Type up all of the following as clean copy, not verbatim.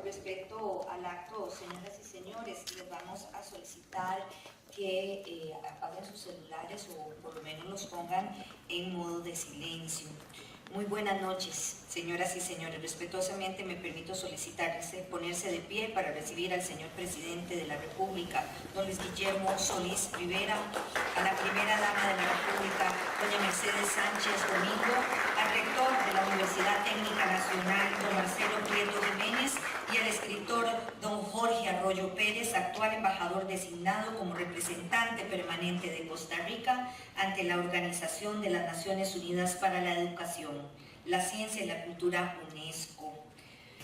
Con respecto al acto, señoras y señores, les vamos a solicitar que apaguen sus celulares o por lo menos los pongan en modo de silencio. Muy buenas noches, señoras y señores. Respetuosamente me permito solicitarles ponerse de pie para recibir al señor Presidente de la República, don Luis Guillermo Solís Rivera, a la Primera Dama de la República, doña Mercedes Sánchez Domingo, al rector de la Universidad Técnica Nacional, don Marcelo Prieto Jiménez, y al escritor don Jorge Arroyo Pérez, actual embajador designado como representante permanente de Costa Rica ante la Organización de las Naciones Unidas para la Educación, la Ciencia y la Cultura UNESCO.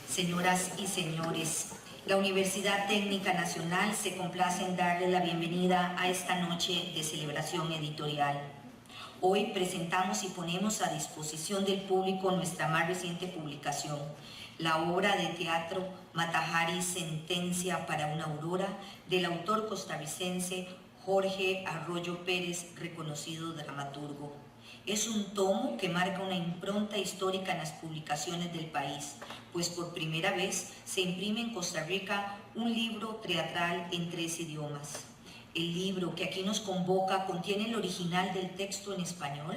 Señoras y señores, la Universidad Técnica Nacional se complace en darle la bienvenida a esta noche de celebración editorial. Hoy presentamos y ponemos a disposición del público nuestra más reciente publicación, la obra de teatro Mata-Hari, Sentencia para una Aurora, del autor costarricense Jorge Arroyo Pérez, reconocido dramaturgo. Es un tomo que marca una impronta histórica en las publicaciones del país, pues por primera vez se imprime en Costa Rica un libro teatral en 3 idiomas. El libro que aquí nos convoca contiene el original del texto en español,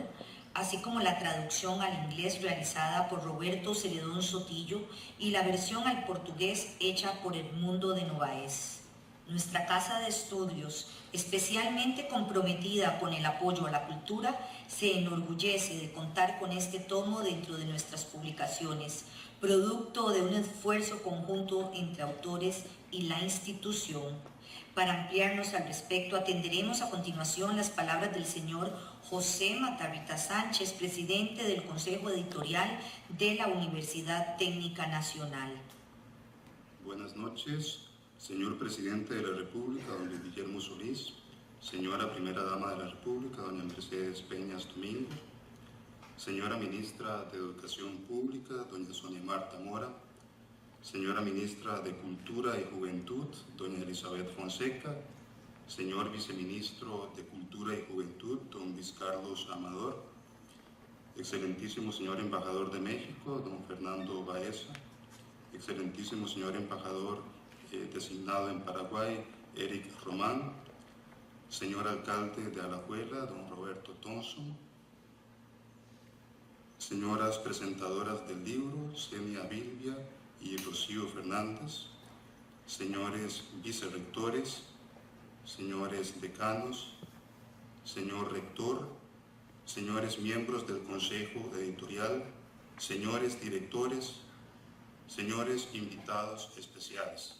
así como la traducción al inglés realizada por Roberto Celedón Sotillo y la versión al portugués hecha por Edmundo de Novaes. Nuestra casa de estudios, especialmente comprometida con el apoyo a la cultura, se enorgullece de contar con este tomo dentro de nuestras publicaciones, producto de un esfuerzo conjunto entre autores y la institución. Para ampliarnos al respecto, atenderemos a continuación las palabras del señor José Matarrita Sánchez, presidente del Consejo Editorial de la Universidad Técnica Nacional. Buenas noches, señor Presidente de la República, don Luis Guillermo Solís, señora Primera Dama de la República, doña Mercedes Peñas Domingo, señora Ministra de Educación Pública, doña Sonia Marta Mora, señora Ministra de Cultura y Juventud, doña Elizabeth Fonseca, señor Viceministro de Cultura y Juventud, don Luis Carlos Amador, excelentísimo señor Embajador de México, don Fernando Baeza, excelentísimo señor Embajador designado en Paraguay, Eric Román, señor Alcalde de Alajuela, don Roberto Thompson, señoras presentadoras del libro, Senia Bilbia y Rocío Fernández, señores vicerrectores, señores decanos, señor rector, señores miembros del Consejo Editorial, señores directores, señores invitados especiales.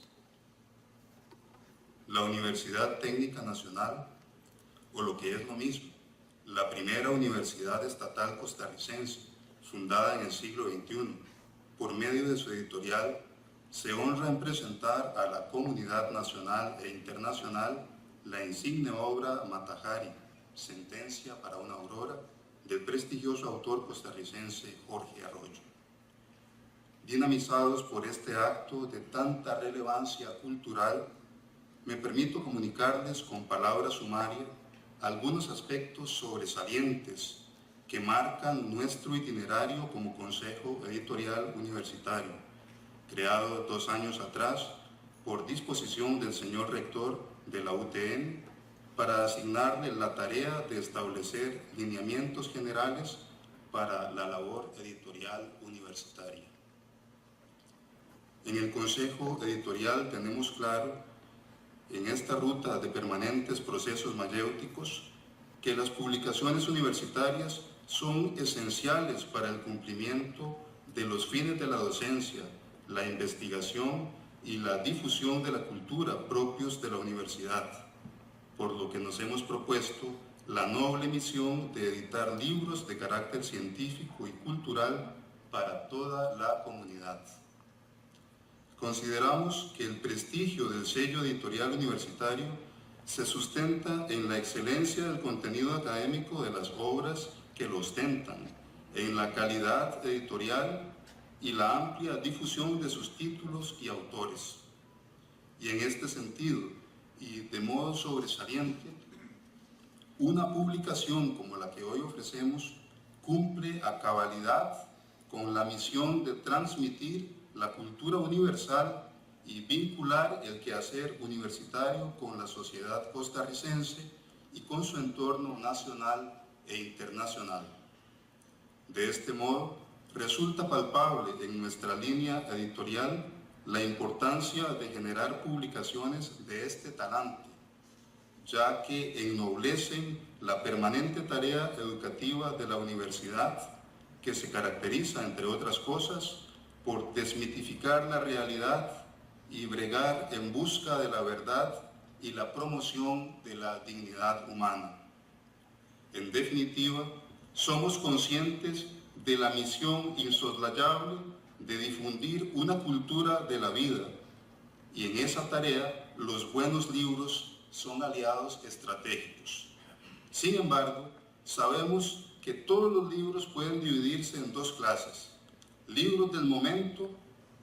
La Universidad Técnica Nacional, o lo que es lo mismo, la primera universidad estatal costarricense, fundada en el siglo XXI, por medio de su editorial, se honra en presentar a la comunidad nacional e internacional la insigne obra Mata-Hari, Sentencia para una Aurora, del prestigioso autor costarricense Jorge Arroyo. Dinamizados por este acto de tanta relevancia cultural, me permito comunicarles con palabra sumaria algunos aspectos sobresalientes que marcan nuestro itinerario como Consejo Editorial Universitario, creado 2 años atrás por disposición del señor Rector de la UTN para asignarle la tarea de establecer lineamientos generales para la labor editorial universitaria. En el Consejo Editorial tenemos claro, en esta ruta de permanentes procesos mayéuticos, que las publicaciones universitarias son esenciales para el cumplimiento de los fines de la docencia, la investigación y la difusión de la cultura propios de la universidad, por lo que nos hemos propuesto la noble misión de editar libros de carácter científico y cultural para toda la comunidad. Consideramos que el prestigio del sello editorial universitario se sustenta en la excelencia del contenido académico de las obras que lo ostentan, en la calidad editorial y la amplia difusión de sus títulos y autores. Y en este sentido, y de modo sobresaliente, una publicación como la que hoy ofrecemos cumple a cabalidad con la misión de transmitir la cultura universal y vincular el quehacer universitario con la sociedad costarricense y con su entorno nacional e internacional. De este modo, resulta palpable en nuestra línea editorial la importancia de generar publicaciones de este talante, ya que ennoblecen la permanente tarea educativa de la universidad, que se caracteriza, entre otras cosas, por desmitificar la realidad y bregar en busca de la verdad y la promoción de la dignidad humana. En definitiva, somos conscientes de la misión insoslayable de difundir una cultura de la vida, y en esa tarea los buenos libros son aliados estratégicos. Sin embargo, sabemos que todos los libros pueden dividirse en dos clases: libros del momento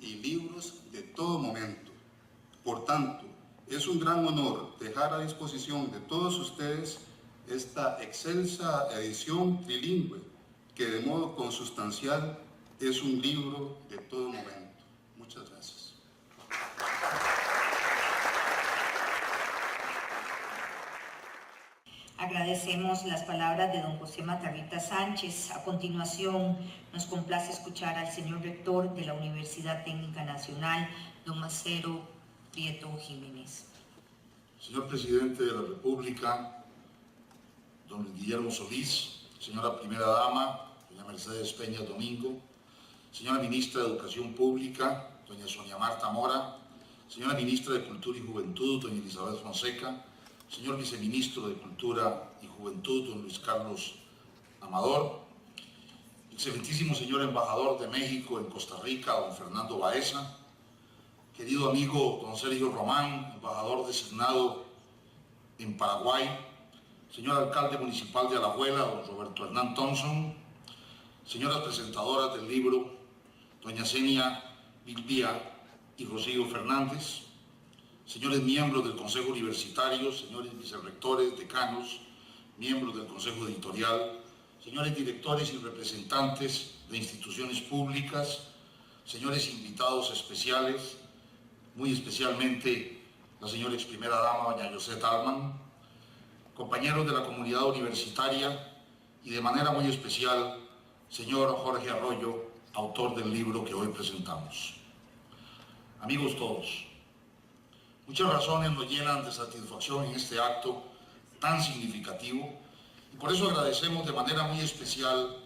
y libros de todo momento. Por tanto, es un gran honor dejar a disposición de todos ustedes esta excelsa edición trilingüe, que de modo consustancial es un libro de todo momento. Muchas gracias. Agradecemos las palabras de don José Matarrita Sánchez. A continuación, nos complace escuchar al señor rector de la Universidad Técnica Nacional, don Marcelo Prieto Jiménez. Señor Presidente de la República, don Guillermo Solís, señora Primera Dama, doña Mercedes Peñas Domingo, señora Ministra de Educación Pública, doña Sonia Marta Mora, señora Ministra de Cultura y Juventud, doña Elizabeth Fonseca, señor Viceministro de Cultura y Juventud, don Luis Carlos Amador, excelentísimo señor Embajador de México en Costa Rica, don Fernando Baeza, querido amigo don Sergio Román, embajador designado en Paraguay, señor alcalde municipal de Alajuela, don Roberto Hernán Thompson, señoras presentadoras del libro, doña Zenia Bilbía y Rocío Fernández, señores miembros del Consejo Universitario, señores vicerrectores, decanos, miembros del Consejo Editorial, señores directores y representantes de instituciones públicas, señores invitados especiales, muy especialmente la señora ex primera dama, doña Josette Altman, compañeros de la comunidad universitaria y de manera muy especial, señor Jorge Arroyo, autor del libro que hoy presentamos. Amigos todos, muchas razones nos llenan de satisfacción en este acto tan significativo, y por eso agradecemos de manera muy especial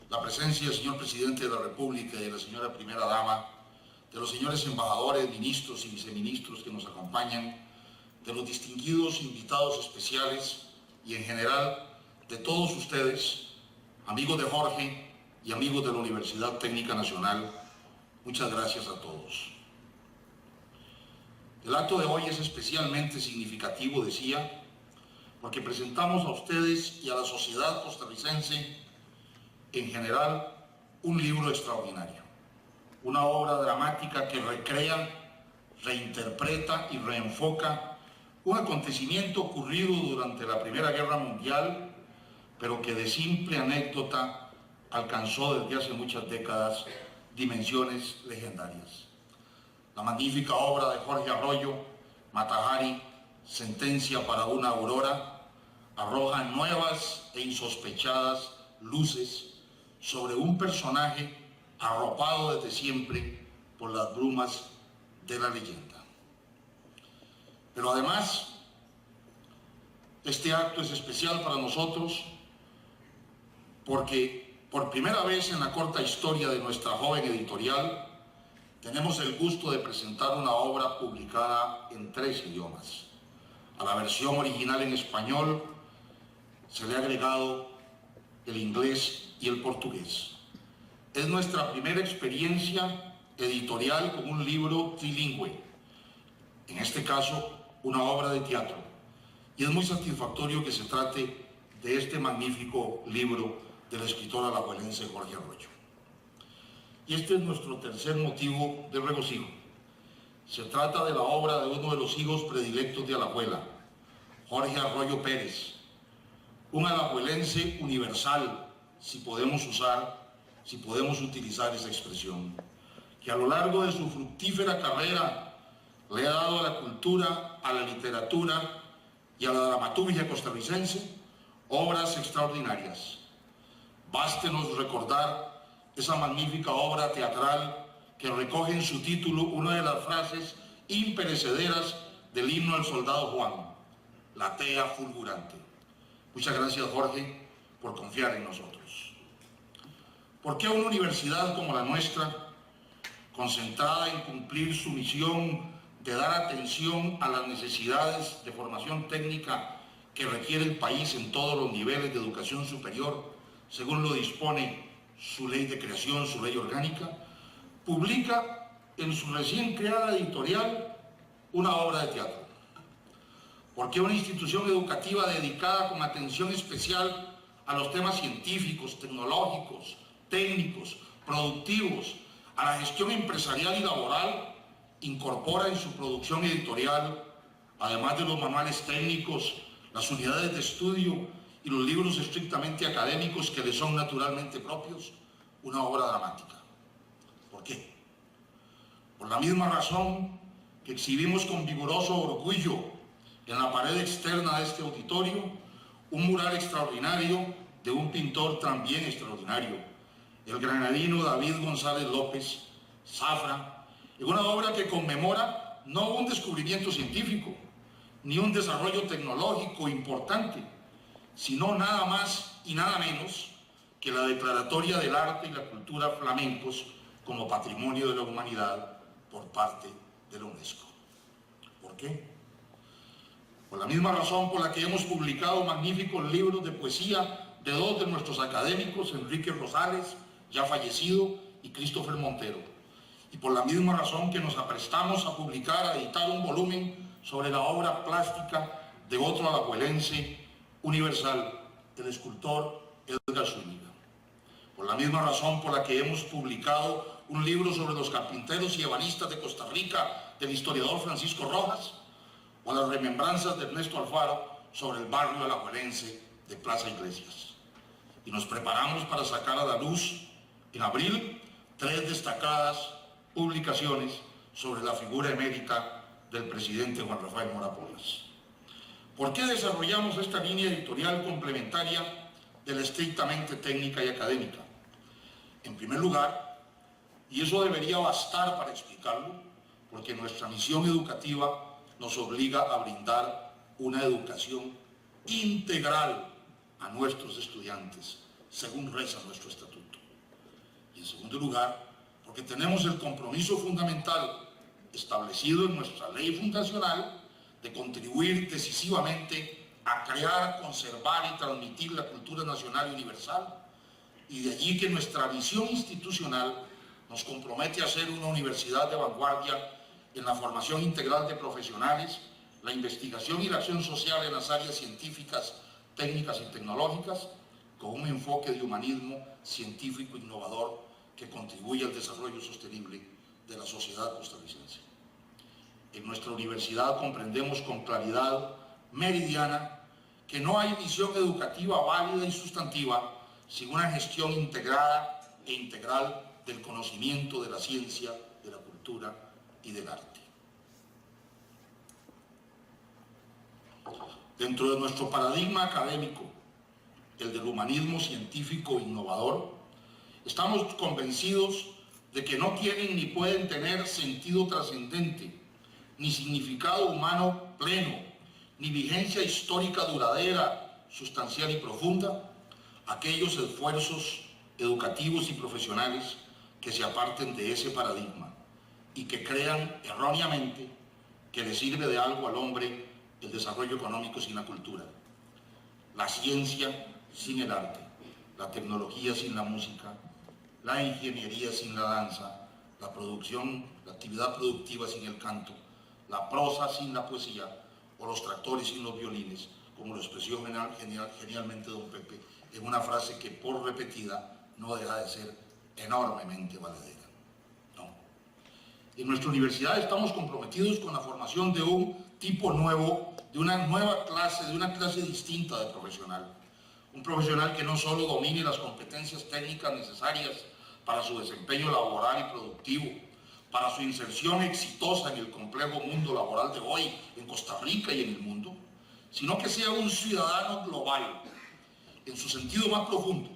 la presencia del señor Presidente de la República y de la señora Primera Dama, de los señores embajadores, ministros y viceministros que nos acompañan, de los distinguidos invitados especiales y en general de todos ustedes, amigos de Jorge y amigos de la Universidad Técnica Nacional. Muchas gracias a todos. El acto de hoy es especialmente significativo, decía, porque presentamos a ustedes y a la sociedad costarricense en general un libro extraordinario, una obra dramática que recrea, reinterpreta y reenfoca un acontecimiento ocurrido durante la Primera Guerra Mundial, pero que de simple anécdota alcanzó desde hace muchas décadas dimensiones legendarias. La magnífica obra de Jorge Arroyo, Mata-Hari, Sentencia para una aurora, arroja nuevas e insospechadas luces sobre un personaje arropado desde siempre por las brumas de la leyenda. Pero además, este acto es especial para nosotros porque por primera vez en la corta historia de nuestra joven editorial tenemos el gusto de presentar una obra publicada en 3 idiomas. A la versión original en español se le ha agregado el inglés y el portugués. Es nuestra primera experiencia editorial con un libro trilingüe, en este caso una obra de teatro, y es muy satisfactorio que se trate de este magnífico libro del escritor alajuelense Jorge Arroyo. Y este es nuestro tercer motivo de regocijo. Se trata de la obra de uno de los hijos predilectos de Alajuela, Jorge Arroyo Pérez, un alajuelense universal, si podemos utilizar esa expresión, que a lo largo de su fructífera carrera le ha dado a la cultura, a la literatura y a la dramaturgia costarricense obras extraordinarias. Bástenos recordar esa magnífica obra teatral que recoge en su título una de las frases imperecederas del himno del soldado Juan, la tea fulgurante. Muchas gracias, Jorge, por confiar en nosotros. ¿Por qué una universidad como la nuestra, concentrada en cumplir su misión de dar atención a las necesidades de formación técnica que requiere el país en todos los niveles de educación superior, según lo dispone su ley de creación, su ley orgánica, publica en su recién creada editorial una obra de teatro? ¿Por qué una institución educativa dedicada con atención especial a los temas científicos, tecnológicos, técnicos, productivos, a la gestión empresarial y laboral, incorpora en su producción editorial, además de los manuales técnicos, las unidades de estudio y los libros estrictamente académicos que le son naturalmente propios, una obra dramática? ¿Por qué? Por la misma razón que exhibimos con vigoroso orgullo en la pared externa de este auditorio un mural extraordinario de un pintor también extraordinario, el granadino David González López, Zafra, en una obra que conmemora no un descubrimiento científico, ni un desarrollo tecnológico importante, sino nada más y nada menos que la declaratoria del arte y la cultura flamencos como patrimonio de la humanidad por parte de la UNESCO. ¿Por qué? Por la misma razón por la que hemos publicado magníficos libros de poesía de dos de nuestros académicos, Enrique Rosales, ya fallecido, y Christopher Montero. Y por la misma razón que nos aprestamos a publicar, a editar un volumen sobre la obra plástica de otro alajuelense universal, el escultor Edgar Zúñiga. Por la misma razón por la que hemos publicado un libro sobre los carpinteros y ebanistas de Costa Rica del historiador Francisco Rojas, o las remembranzas de Ernesto Alfaro sobre el barrio alajuelense de Plaza Iglesias. Y nos preparamos para sacar a la luz en abril 3 destacadas publicaciones sobre la figura emérita del presidente Juan Rafael Mora Porras. ¿Por qué desarrollamos esta línea editorial complementaria de la estrictamente técnica y académica? En primer lugar, y eso debería bastar para explicarlo, porque nuestra misión educativa nos obliga a brindar una educación integral a nuestros estudiantes, según reza nuestro estatuto. Y en segundo lugar, porque tenemos el compromiso fundamental establecido en nuestra ley fundacional de contribuir decisivamente a crear, conservar y transmitir la cultura nacional y universal, y de allí que nuestra visión institucional nos compromete a ser una universidad de vanguardia en la formación integral de profesionales, la investigación y la acción social en las áreas científicas, técnicas y tecnológicas, con un enfoque de humanismo científico innovador que contribuye al desarrollo sostenible de la sociedad costarricense. En nuestra universidad comprendemos con claridad meridiana que no hay misión educativa válida y sustantiva sin una gestión integrada e integral del conocimiento, de la ciencia, de la cultura y del arte. Dentro de nuestro paradigma académico, el del humanismo científico innovador, estamos convencidos de que no tienen ni pueden tener sentido trascendente, ni significado humano pleno, ni vigencia histórica duradera, sustancial y profunda, aquellos esfuerzos educativos y profesionales que se aparten de ese paradigma y que crean erróneamente que le sirve de algo al hombre el desarrollo económico sin la cultura, la ciencia sin el arte, la tecnología sin la música, la ingeniería sin la danza, la producción, la actividad productiva sin el canto, la prosa sin la poesía, o los tractores sin los violines, como lo expresó genialmente don Pepe, en una frase que por repetida no deja de ser enormemente valedera. No. En nuestra universidad estamos comprometidos con la formación de un tipo nuevo, de una nueva clase, de una clase distinta de profesional. Un profesional que no solo domine las competencias técnicas necesarias para su desempeño laboral y productivo, para su inserción exitosa en el complejo mundo laboral de hoy, en Costa Rica y en el mundo, sino que sea un ciudadano global, en su sentido más profundo,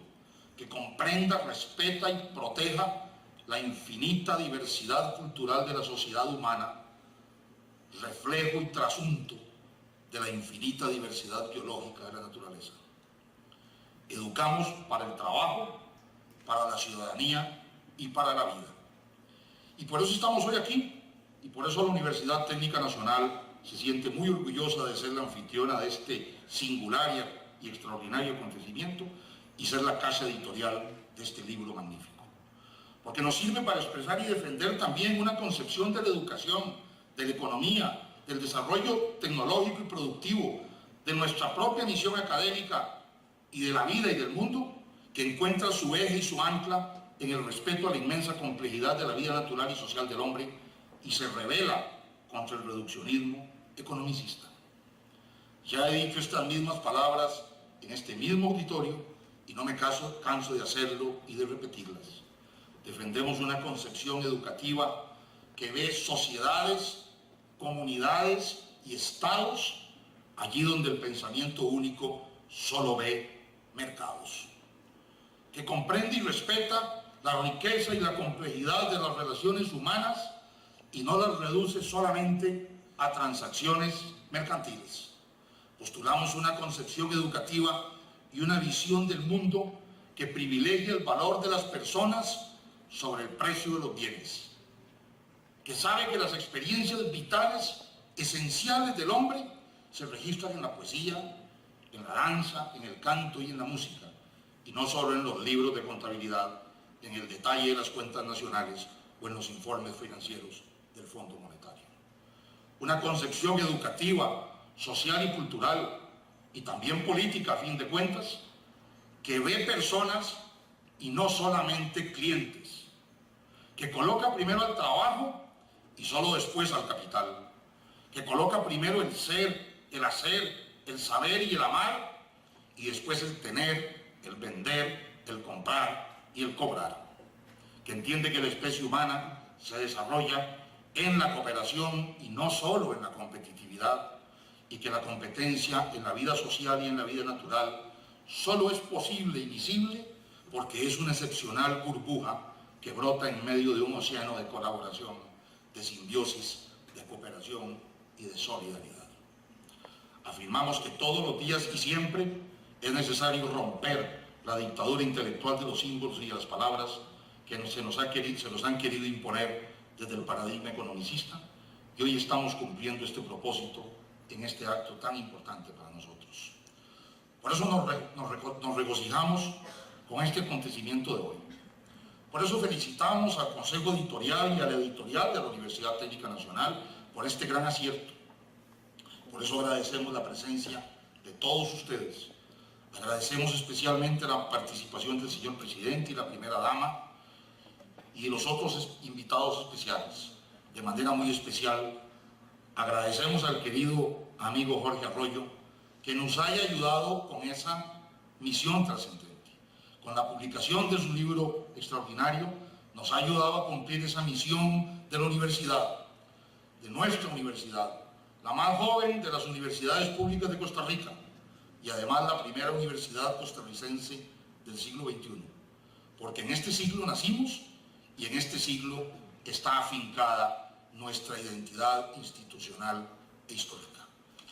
que comprenda, respeta y proteja la infinita diversidad cultural de la sociedad humana, reflejo y trasunto de la infinita diversidad biológica de la naturaleza. Educamos para el trabajo, para la ciudadanía y para la vida. Y por eso estamos hoy aquí, y por eso la Universidad Técnica Nacional se siente muy orgullosa de ser la anfitriona de este singular y extraordinario acontecimiento y ser la casa editorial de este libro magnífico. Porque nos sirve para expresar y defender también una concepción de la educación, de la economía, del desarrollo tecnológico y productivo, de nuestra propia misión académica y de la vida y del mundo, que encuentra su eje y su ancla en el respeto a la inmensa complejidad de la vida natural y social del hombre y se revela contra el reduccionismo economicista. Ya he dicho estas mismas palabras en este mismo auditorio y no me canso de hacerlo y de repetirlas. Defendemos una concepción educativa que ve sociedades, comunidades y estados allí donde el pensamiento único solo ve mercados, que comprende y respeta la riqueza y la complejidad de las relaciones humanas y no las reduce solamente a transacciones mercantiles. Postulamos una concepción educativa y una visión del mundo que privilegia el valor de las personas sobre el precio de los bienes, que sabe que las experiencias vitales esenciales del hombre se registran en la poesía, en la danza, en el canto y en la música, y no solo en los libros de contabilidad, en el detalle de las cuentas nacionales o en los informes financieros del Fondo Monetario. Una concepción educativa, social y cultural, y también política a fin de cuentas, que ve personas y no solamente clientes, que coloca primero al trabajo y solo después al capital, que coloca primero el ser, el hacer, el saber y el amar, y después el tener, el vender, el comprar y el cobrar, que entiende que la especie humana se desarrolla en la cooperación y no solo en la competitividad, y que la competencia en la vida social y en la vida natural solo es posible y visible porque es una excepcional burbuja que brota en medio de un océano de colaboración, de simbiosis, de cooperación y de solidaridad. Afirmamos que todos los días y siempre es necesario romper la dictadura intelectual de los símbolos y de las palabras que se nos han querido imponer desde el paradigma economicista, y hoy estamos cumpliendo este propósito en este acto tan importante para nosotros. Por eso nos regocijamos con este acontecimiento de hoy. Por eso felicitamos al Consejo Editorial y a la editorial de la Universidad Técnica Nacional por este gran acierto. Por eso agradecemos la presencia de todos ustedes. Agradecemos especialmente la participación del señor presidente y la primera dama y de los otros invitados especiales. De manera muy especial, agradecemos al querido amigo Jorge Arroyo que nos haya ayudado con esa misión trascendente. Con la publicación de su libro extraordinario, nos ha ayudado a cumplir esa misión de la universidad, de nuestra universidad, la más joven de las universidades públicas de Costa Rica y además la primera universidad costarricense del siglo XXI. Porque en este siglo nacimos y en este siglo está afincada nuestra identidad institucional e histórica.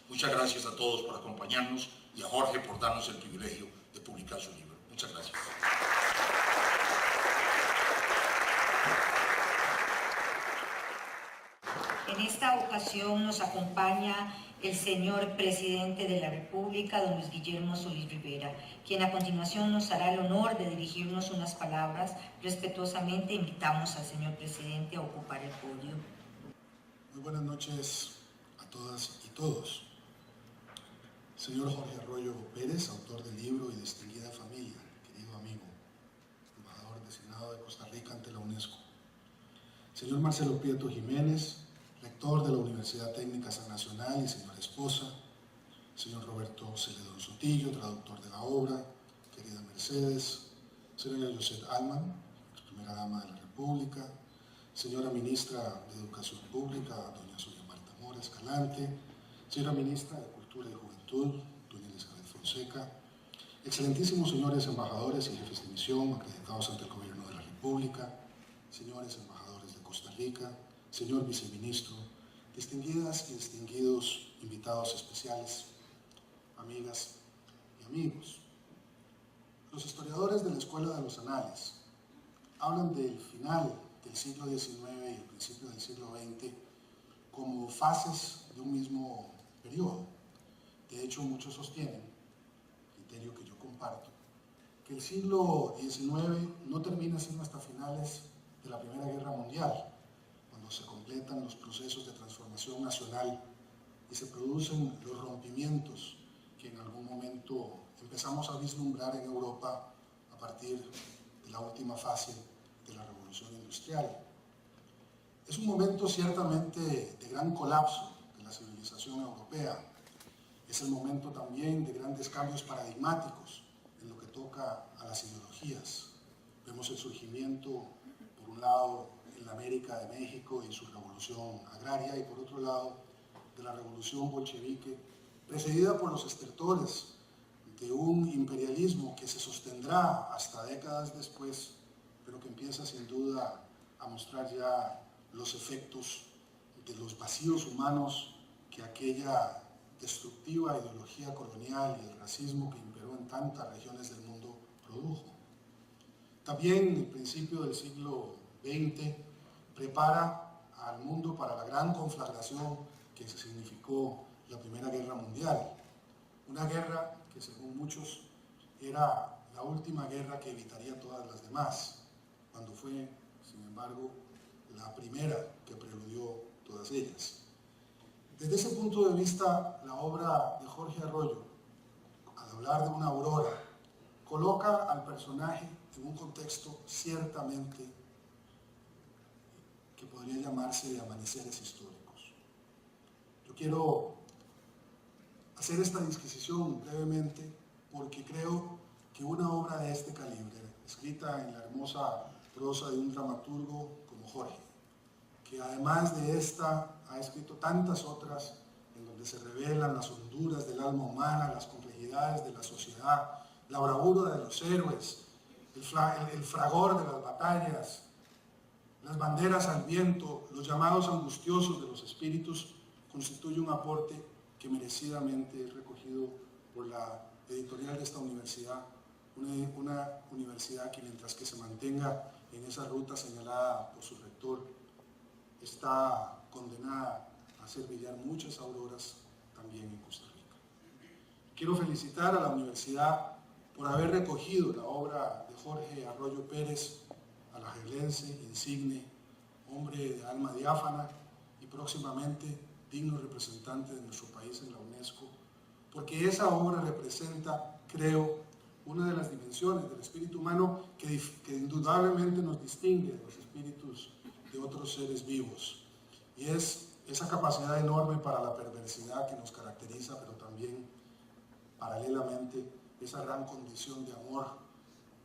Muchas gracias a todos por acompañarnos y a Jorge por darnos el privilegio de publicar su libro. Muchas gracias. En esta ocasión nos acompaña el señor Presidente de la República, don Luis Guillermo Solís Rivera, quien a continuación nos hará el honor de dirigirnos unas palabras. Respetuosamente invitamos al señor Presidente a ocupar el podio. Muy buenas noches a todas y todos. Señor Jorge Arroyo Pérez, autor del libro y distinguida familia, querido amigo, embajador designado de Costa Rica ante la UNESCO. Señor Marcelo Prieto Jiménez, rector de la Universidad Técnica San Nacional y señora esposa. Señor Roberto Celedón Sotillo, traductor de la obra, querida Mercedes. Señora Josette Alman, primera dama de la República. señora ministra de Educación Pública, doña Sonia Marta Mora Escalante, señora ministra de Cultura y Juventud, doña Elizabeth Fonseca, excelentísimos señores embajadores y jefes de misión acreditados ante el Gobierno de la República, señores embajadores de Costa Rica, señor viceministro, distinguidas y distinguidos invitados especiales, amigas y amigos. Los historiadores de la Escuela de los Anales hablan del final del siglo XIX y el principio del siglo XX como fases de un mismo periodo. De hecho, muchos sostienen, criterio que yo comparto, que el siglo XIX no termina sino hasta finales de la Primera Guerra Mundial, cuando se completan los procesos de transformación nacional y se producen los rompimientos que en algún momento empezamos a vislumbrar en Europa a partir de la última fase de la Revolución Industrial. Es un momento ciertamente de gran colapso de la civilización europea. Es el momento también de grandes cambios paradigmáticos en lo que toca a las ideologías. Vemos el surgimiento, por un lado, en la América de México y su revolución agraria, y por otro lado, de la revolución bolchevique, precedida por los estertores de un imperialismo que se sostendrá hasta décadas después, pero que empieza sin duda a mostrar ya los efectos de los vacíos humanos que aquella destructiva ideología colonial y el racismo que imperó en tantas regiones del mundo produjo. También el principio del siglo XX prepara al mundo para la gran conflagración que significó la Primera Guerra Mundial. Una guerra que, según muchos, era la última guerra que evitaría todas las demás, cuando fue, sin embargo, la primera que preludió todas ellas. Desde ese punto de vista, la obra de Jorge Arroyo, al hablar de una aurora, coloca al personaje en un contexto ciertamente que podría llamarse de amaneceres históricos. Yo quiero hacer esta disquisición brevemente porque creo que una obra de este calibre, escrita en la hermosa prosa de un dramaturgo como Jorge, que además de esta ha escrito tantas otras en donde se revelan las honduras del alma humana, las complejidades de la sociedad, la bravura de los héroes, el fragor de las batallas, las banderas al viento, los llamados angustiosos de los espíritus, constituye un aporte que merecidamente es recogido por la editorial de esta universidad, una universidad que, mientras que se mantenga en esa ruta señalada por su rector, está condenada a hacer brillar muchas auroras también en Costa Rica. Quiero felicitar a la universidad por haber recogido la obra de Jorge Arroyo Pérez, alajuelense, insigne, hombre de alma diáfana y próximamente digno representante de nuestro país en la UNESCO, porque esa obra representa, creo, una de las dimensiones del espíritu humano que indudablemente nos distingue de los espíritus de otros seres vivos, y es esa capacidad enorme para la perversidad que nos caracteriza, pero también paralelamente esa gran condición de amor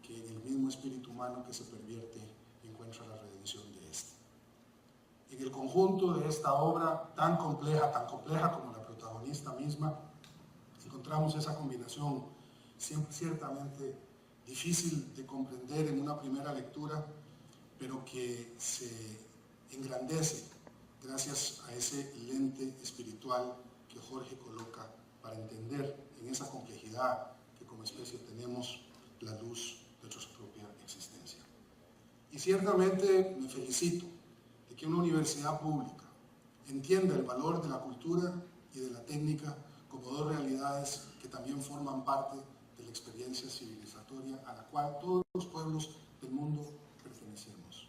que en el mismo espíritu humano que se pervierte encuentra la redención de este. En el conjunto de esta obra tan compleja como la protagonista misma, encontramos esa combinación ciertamente difícil de comprender en una primera lectura, pero que se engrandece gracias a ese lente espiritual que Jorge coloca para entender en esa complejidad que como especie tenemos la luz de nuestra propia existencia. Y ciertamente me felicito de que una universidad pública entienda el valor de la cultura y de la técnica como dos realidades que también forman parte de la experiencia civilizatoria a la cual todos los pueblos del mundo pertenecemos.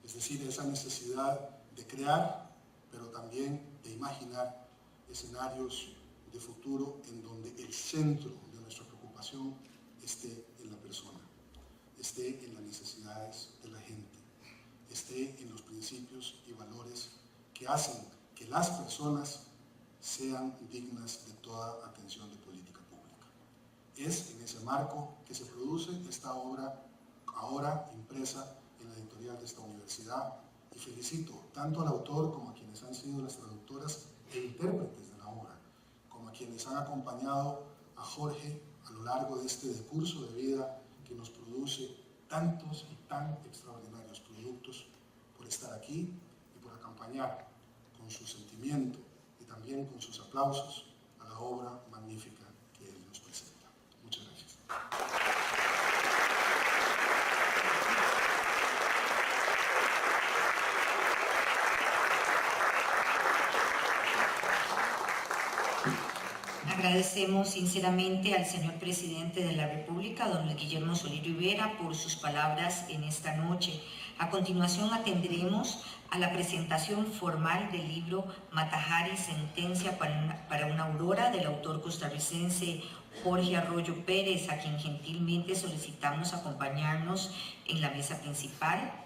Es decir, esa necesidad de crear, pero también de imaginar escenarios de futuro en donde el centro de nuestra preocupación esté en la persona, esté en las necesidades de la gente, esté en los principios y valores que hacen que las personas sean dignas de toda atención de política pública. Es en ese marco que se produce esta obra, ahora impresa en la editorial de esta universidad, y felicito tanto al autor como a quienes han sido las traductoras e intérpretes de la obra, como a quienes han acompañado a Jorge a lo largo de este decurso de vida que nos produce tantos y tan extraordinarios productos, por estar aquí y por acompañar con su sentimiento y también con sus aplausos a la obra magnífica que él nos presenta. Muchas gracias. Agradecemos sinceramente al señor presidente de la República, don Luis Guillermo Solís Rivera, por sus palabras en esta noche. A continuación atenderemos a la presentación formal del libro Mata-Hari, Sentencia para una Aurora, del autor costarricense Jorge Arroyo Pérez, a quien gentilmente solicitamos acompañarnos en la mesa principal.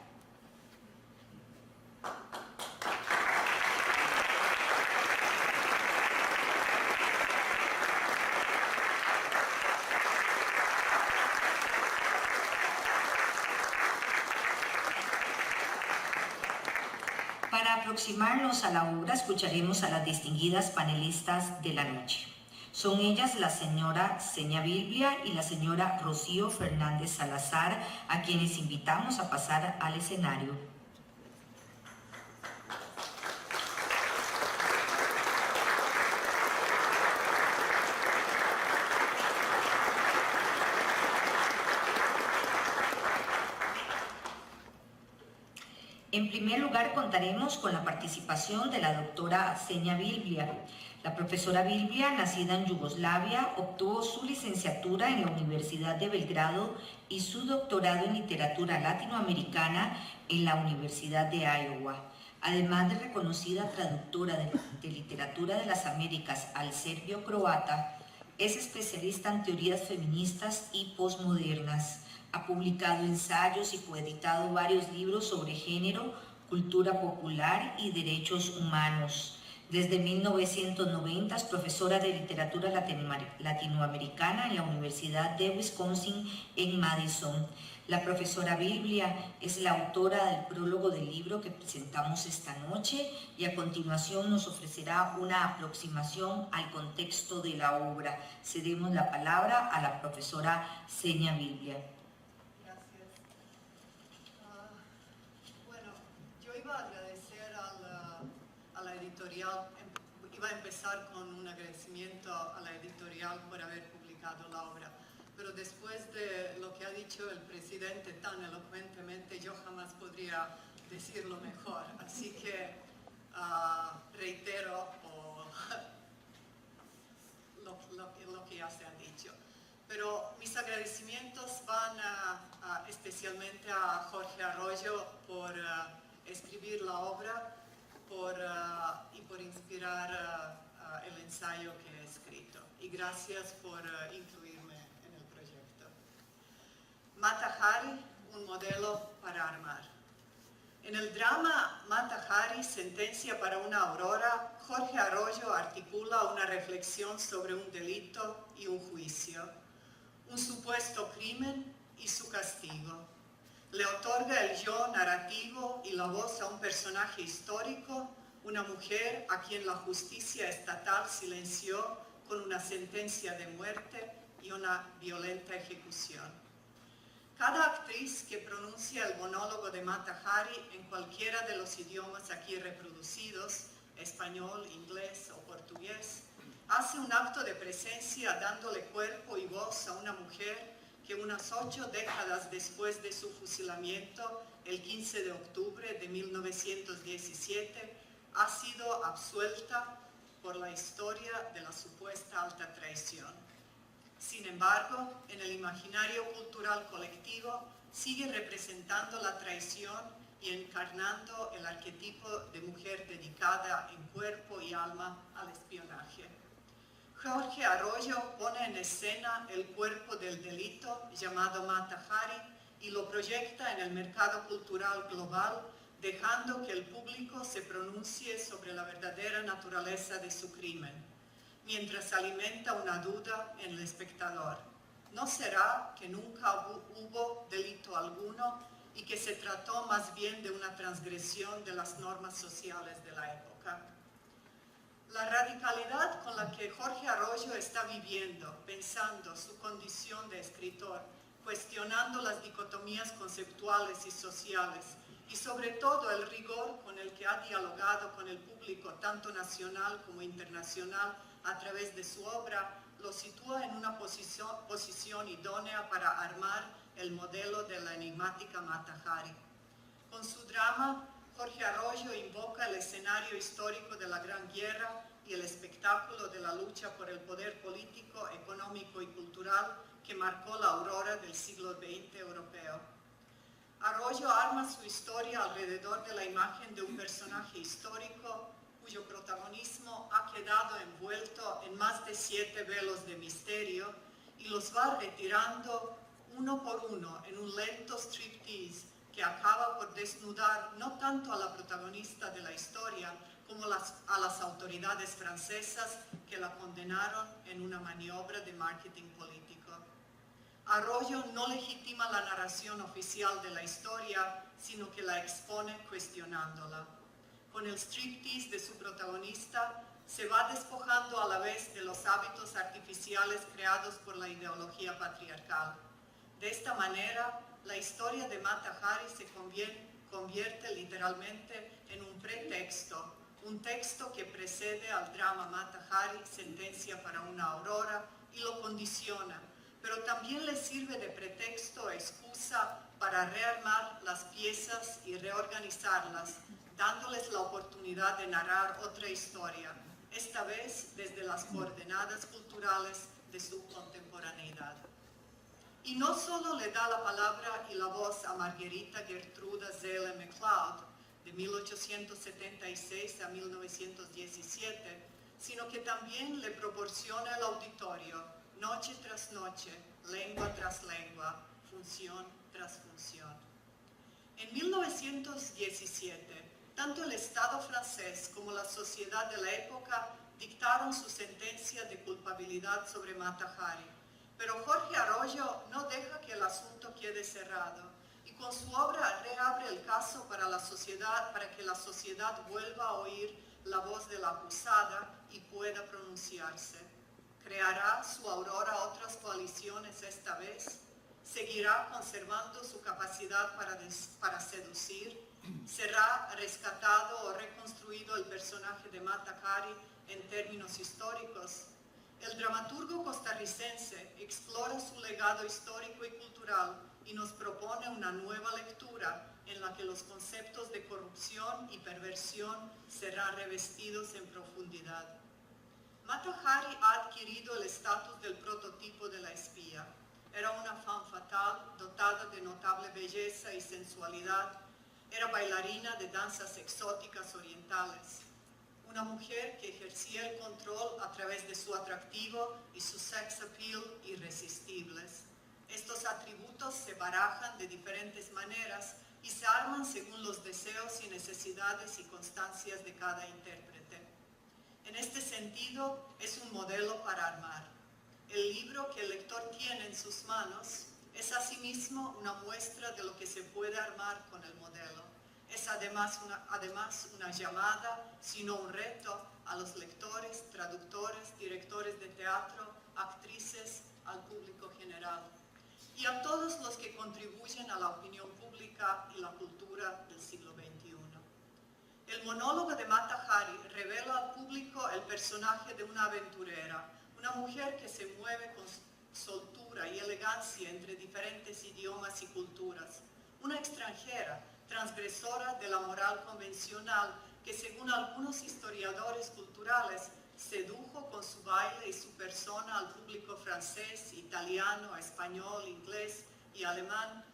Para aproximarnos a la obra, escucharemos a las distinguidas panelistas de la noche. Son ellas la señora Seña Biblia y la señora Rocío Fernández Salazar, a quienes invitamos a pasar al escenario. En primer lugar, contaremos con la participación de la doctora Seña Biblia. La profesora Biblia, nacida en Yugoslavia, obtuvo su licenciatura en la Universidad de Belgrado y su doctorado en literatura latinoamericana en la Universidad de Iowa. Además de reconocida traductora de literatura de las Américas al serbio-croata, es especialista en teorías feministas y posmodernas. Ha publicado ensayos y coeditado varios libros sobre género, cultura popular y derechos humanos. Desde 1990 es profesora de literatura latinoamericana en la Universidad de Wisconsin en Madison. La profesora Biblia es la autora del prólogo del libro que presentamos esta noche y a continuación nos ofrecerá una aproximación al contexto de la obra. Cedemos la palabra a la profesora Seña Biblia. Iba a empezar con un agradecimiento a la editorial por haber publicado la obra, pero después de lo que ha dicho el presidente tan elocuentemente, yo jamás podría decirlo mejor, así que reitero lo que ya se ha dicho. Pero mis agradecimientos van especialmente a Jorge Arroyo por escribir la obra y por inspirar el ensayo que he escrito. Y gracias por incluirme en el proyecto. Mata-Hari, un modelo para armar. En el drama Mata-Hari, Sentencia para una Aurora, Jorge Arroyo articula una reflexión sobre un delito y un juicio, un supuesto crimen y su castigo. Le otorga el yo narrativo y la voz a un personaje histórico, una mujer a quien la justicia estatal silenció con una sentencia de muerte y una violenta ejecución. Cada actriz que pronuncia el monólogo de Mata-Hari en cualquiera de los idiomas aquí reproducidos, español, inglés o portugués, hace un acto de presencia dándole cuerpo y voz a una mujer que unas 8 décadas después de su fusilamiento, el 15 de octubre de 1917, ha sido absuelta por la historia de la supuesta alta traición. Sin embargo, en el imaginario cultural colectivo sigue representando la traición y encarnando el arquetipo de mujer dedicada en cuerpo y alma al espionaje. Jorge Arroyo pone en escena el cuerpo del delito llamado Mata-Hari y lo proyecta en el mercado cultural global, dejando que el público se pronuncie sobre la verdadera naturaleza de su crimen, mientras alimenta una duda en el espectador. ¿No será que nunca hubo delito alguno y que se trató más bien de una transgresión de las normas sociales de la época. La radicalidad con la que Jorge Arroyo está viviendo, pensando su condición de escritor, cuestionando las dicotomías conceptuales y sociales, y sobre todo el rigor con el que ha dialogado con el público, tanto nacional como internacional, a través de su obra, lo sitúa en una posición idónea para armar el modelo de la enigmática Mata Hari. Con su drama, Jorge Arroyo invoca el escenario histórico de la Gran Guerra y el espectáculo de la lucha por el poder político, económico y cultural que marcó la aurora del siglo XX europeo. Arroyo arma su historia alrededor de la imagen de un personaje histórico cuyo protagonismo ha quedado envuelto en más de 7 velos de misterio y los va retirando uno por uno en un lento striptease que acaba por desnudar no tanto a la protagonista de la historia como a las autoridades francesas que la condenaron en una maniobra de marketing político. Arroyo no legitima la narración oficial de la historia, sino que la expone cuestionándola. Con el striptease de su protagonista, se va despojando a la vez de los hábitos artificiales creados por la ideología patriarcal. De esta manera, la historia de Mata Hari se convierte literalmente en un pretexto, un texto que precede al drama Mata Hari, Sentencia para una aurora, y lo condiciona, pero también le sirve de pretexto o excusa para rearmar las piezas y reorganizarlas, dándoles la oportunidad de narrar otra historia, esta vez desde las coordenadas culturales de su contemporaneidad. Y no solo le da la palabra y la voz a Margarita Gertruda Zelle MacLeod, de 1876 a 1917, sino que también le proporciona el auditorio, noche tras noche, lengua tras lengua, función tras función. En 1917, tanto el Estado francés como la sociedad de la época dictaron su sentencia de culpabilidad sobre Mata Hari, pero Jorge Arroyo no deja que el asunto quede cerrado y con su obra reabre el caso para que la sociedad vuelva a oír la voz de la acusada y pueda pronunciarse. ¿Creará su aurora otras coaliciones esta vez? ¿Seguirá conservando su capacidad para seducir? ¿Será rescatado o reconstruido el personaje de Mata Hari en términos históricos? El dramaturgo costarricense explora su legado histórico y cultural y nos propone una nueva lectura en la que los conceptos de corrupción y perversión serán revestidos en profundidad. Mata Hari ha adquirido el estatus del prototipo de la espía. Era una femme fatale dotada de notable belleza y sensualidad. Era bailarina de danzas exóticas orientales. Una mujer que ejercía el control a través de su atractivo y su sex appeal irresistibles. Estos atributos se barajan de diferentes maneras y se arman según los deseos y necesidades y constancias de cada intérprete. En este sentido, es un modelo para armar. El libro que el lector tiene en sus manos es asimismo una muestra de lo que se puede armar con el modelo. Es además una llamada, sino un reto a los lectores, traductores, directores de teatro, actrices, al público general y a todos los que contribuyen a la opinión pública y la cultura del siglo XXI. El monólogo de Mata Hari revela al público el personaje de una aventurera, una mujer que se mueve con soltura y elegancia entre diferentes idiomas y culturas, una extranjera, transgresora de la moral convencional que, según algunos historiadores culturales, sedujo con su baile y su persona al público francés, italiano, español, inglés y alemán,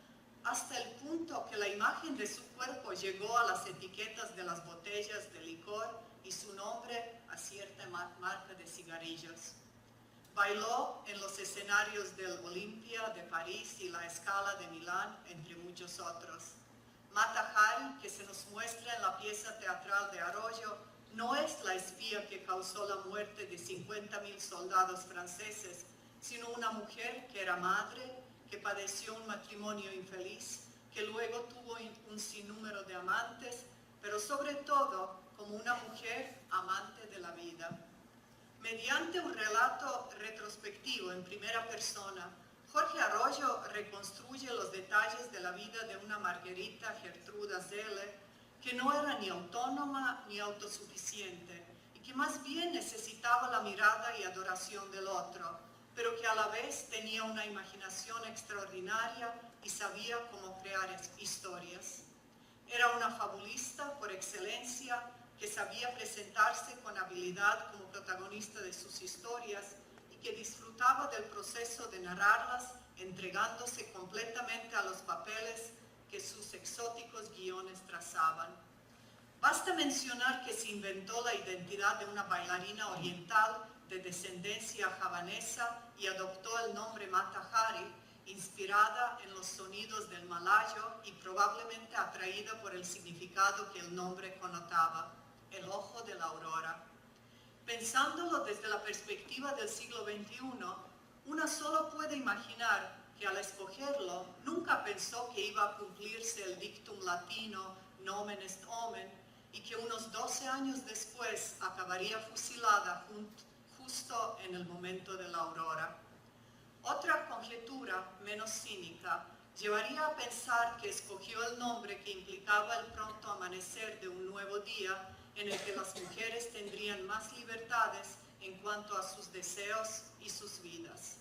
hasta el punto que la imagen de su cuerpo llegó a las etiquetas de las botellas de licor y su nombre a cierta marca de cigarrillos. Bailó en los escenarios del Olympia de París y la Scala de Milán, entre muchos otros. Mata Hari, que se nos muestra en la pieza teatral de Arroyo, no es la espía que causó la muerte de 50.000 soldados franceses, sino una mujer que era madre, que padeció un matrimonio infeliz, que luego tuvo un sinnúmero de amantes, pero sobre todo como una mujer amante de la vida. Mediante un relato retrospectivo en primera persona, Jorge Arroyo reconstruye los detalles de la vida de una Margarita Gertruda Zeller que no era ni autónoma ni autosuficiente y que más bien necesitaba la mirada y adoración del otro, pero que a la vez tenía una imaginación extraordinaria y sabía cómo crear historias. Era una fabulista por excelencia que sabía presentarse con habilidad como protagonista de sus historias y que disfrutaba del proceso de narrarlas, entregándose completamente a los papeles que sus exóticos guiones trazaban. Basta mencionar que se inventó la identidad de una bailarina oriental de descendencia javanesa y adoptó el nombre Mata Hari, inspirada en los sonidos del malayo y probablemente atraída por el significado que el nombre connotaba, el ojo de la aurora. Pensándolo desde la perspectiva del siglo XXI, una solo puede imaginar que al escogerlo nunca pensó que iba a cumplirse el dictum latino nomen est omen y que unos 12 años después acabaría fusilada justo en el momento de la aurora. Otra conjetura, menos cínica, llevaría a pensar que escogió el nombre que implicaba el pronto amanecer de un nuevo día en el que las mujeres tendrían más libertades en cuanto a sus deseos y sus vidas.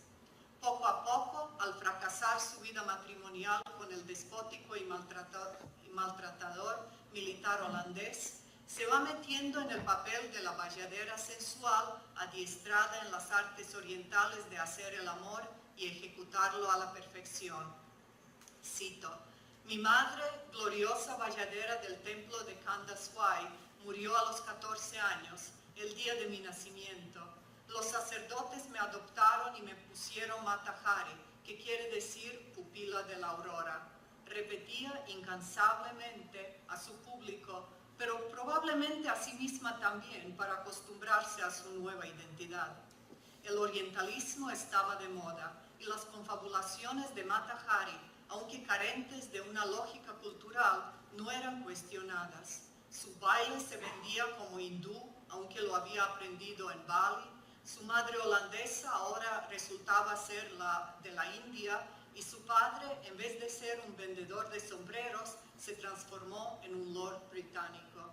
Poco a poco, al fracasar su vida matrimonial con el despótico y maltratador militar holandés, se va metiendo en el papel de la valladera sensual adiestrada en las artes orientales de hacer el amor y ejecutarlo a la perfección. Cito: mi madre, gloriosa valladera del templo de Kandaswai, murió a los 14 años, el día de mi nacimiento. Los sacerdotes me adoptaron y me pusieron Mata Hari, que quiere decir pupila de la aurora. Repetía incansablemente a su público, pero probablemente a sí misma también, para acostumbrarse a su nueva identidad. El orientalismo estaba de moda y las confabulaciones de Mata Hari, aunque carentes de una lógica cultural, no eran cuestionadas. Su baile se vendía como hindú, aunque lo había aprendido en Bali. Su madre holandesa ahora resultaba ser la de la India y su padre, en vez de ser un vendedor de sombreros, se transformó en un lord británico.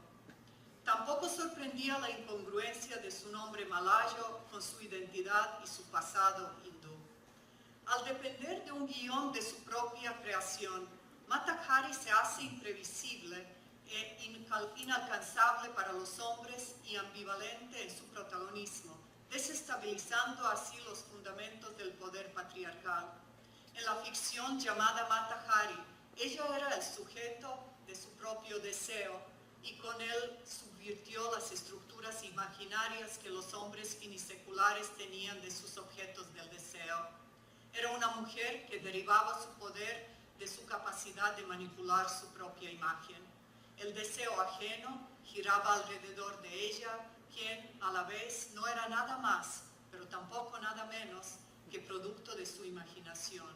Tampoco sorprendía la incongruencia de su nombre malayo con su identidad y su pasado hindú. Al depender de un guión de su propia creación, Mata Hari se hace imprevisible e inalcanzable para los hombres y ambivalente en su protagonismo, desestabilizando así los fundamentos del poder patriarcal. En la ficción llamada Mata Hari, ella era el sujeto de su propio deseo y con él subvirtió las estructuras imaginarias que los hombres finiseculares tenían de sus objetos del deseo. Era una mujer que derivaba su poder de su capacidad de manipular su propia imagen. El deseo ajeno giraba alrededor de ella, quien a la vez no era nada más, pero tampoco nada menos que producto de su imaginación.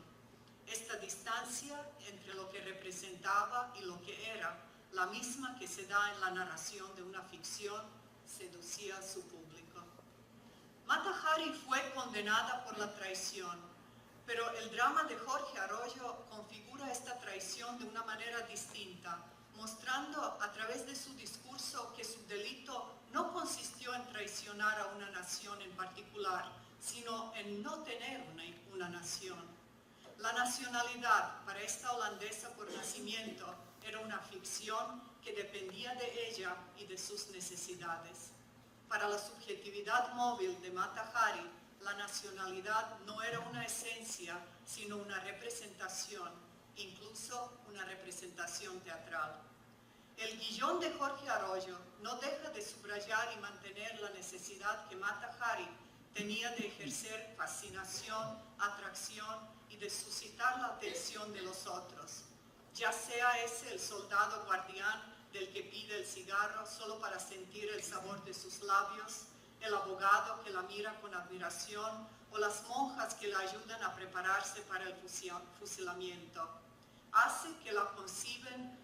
Esta distancia entre lo que representaba y lo que era, la misma que se da en la narración de una ficción, seducía a su público. Mata Hari fue condenada por la traición, pero el drama de Jorge Arroyo configura esta traición de una manera distinta, mostrando a través de su discurso que su delito no consistió en traicionar a una nación en particular, sino en no tener una nación. La nacionalidad para esta holandesa por nacimiento era una ficción que dependía de ella y de sus necesidades. Para la subjetividad móvil de Mata Hari, la nacionalidad no era una esencia, sino una representación, incluso una representación teatral. El guión de Jorge Arroyo no deja de subrayar y mantener la necesidad que Mata Hari tenía de ejercer fascinación, atracción y de suscitar la atención de los otros, ya sea ese el soldado guardián del que pide el cigarro solo para sentir el sabor de sus labios, el abogado que la mira con admiración o las monjas que la ayudan a prepararse para el fusilamiento. hace que la conciban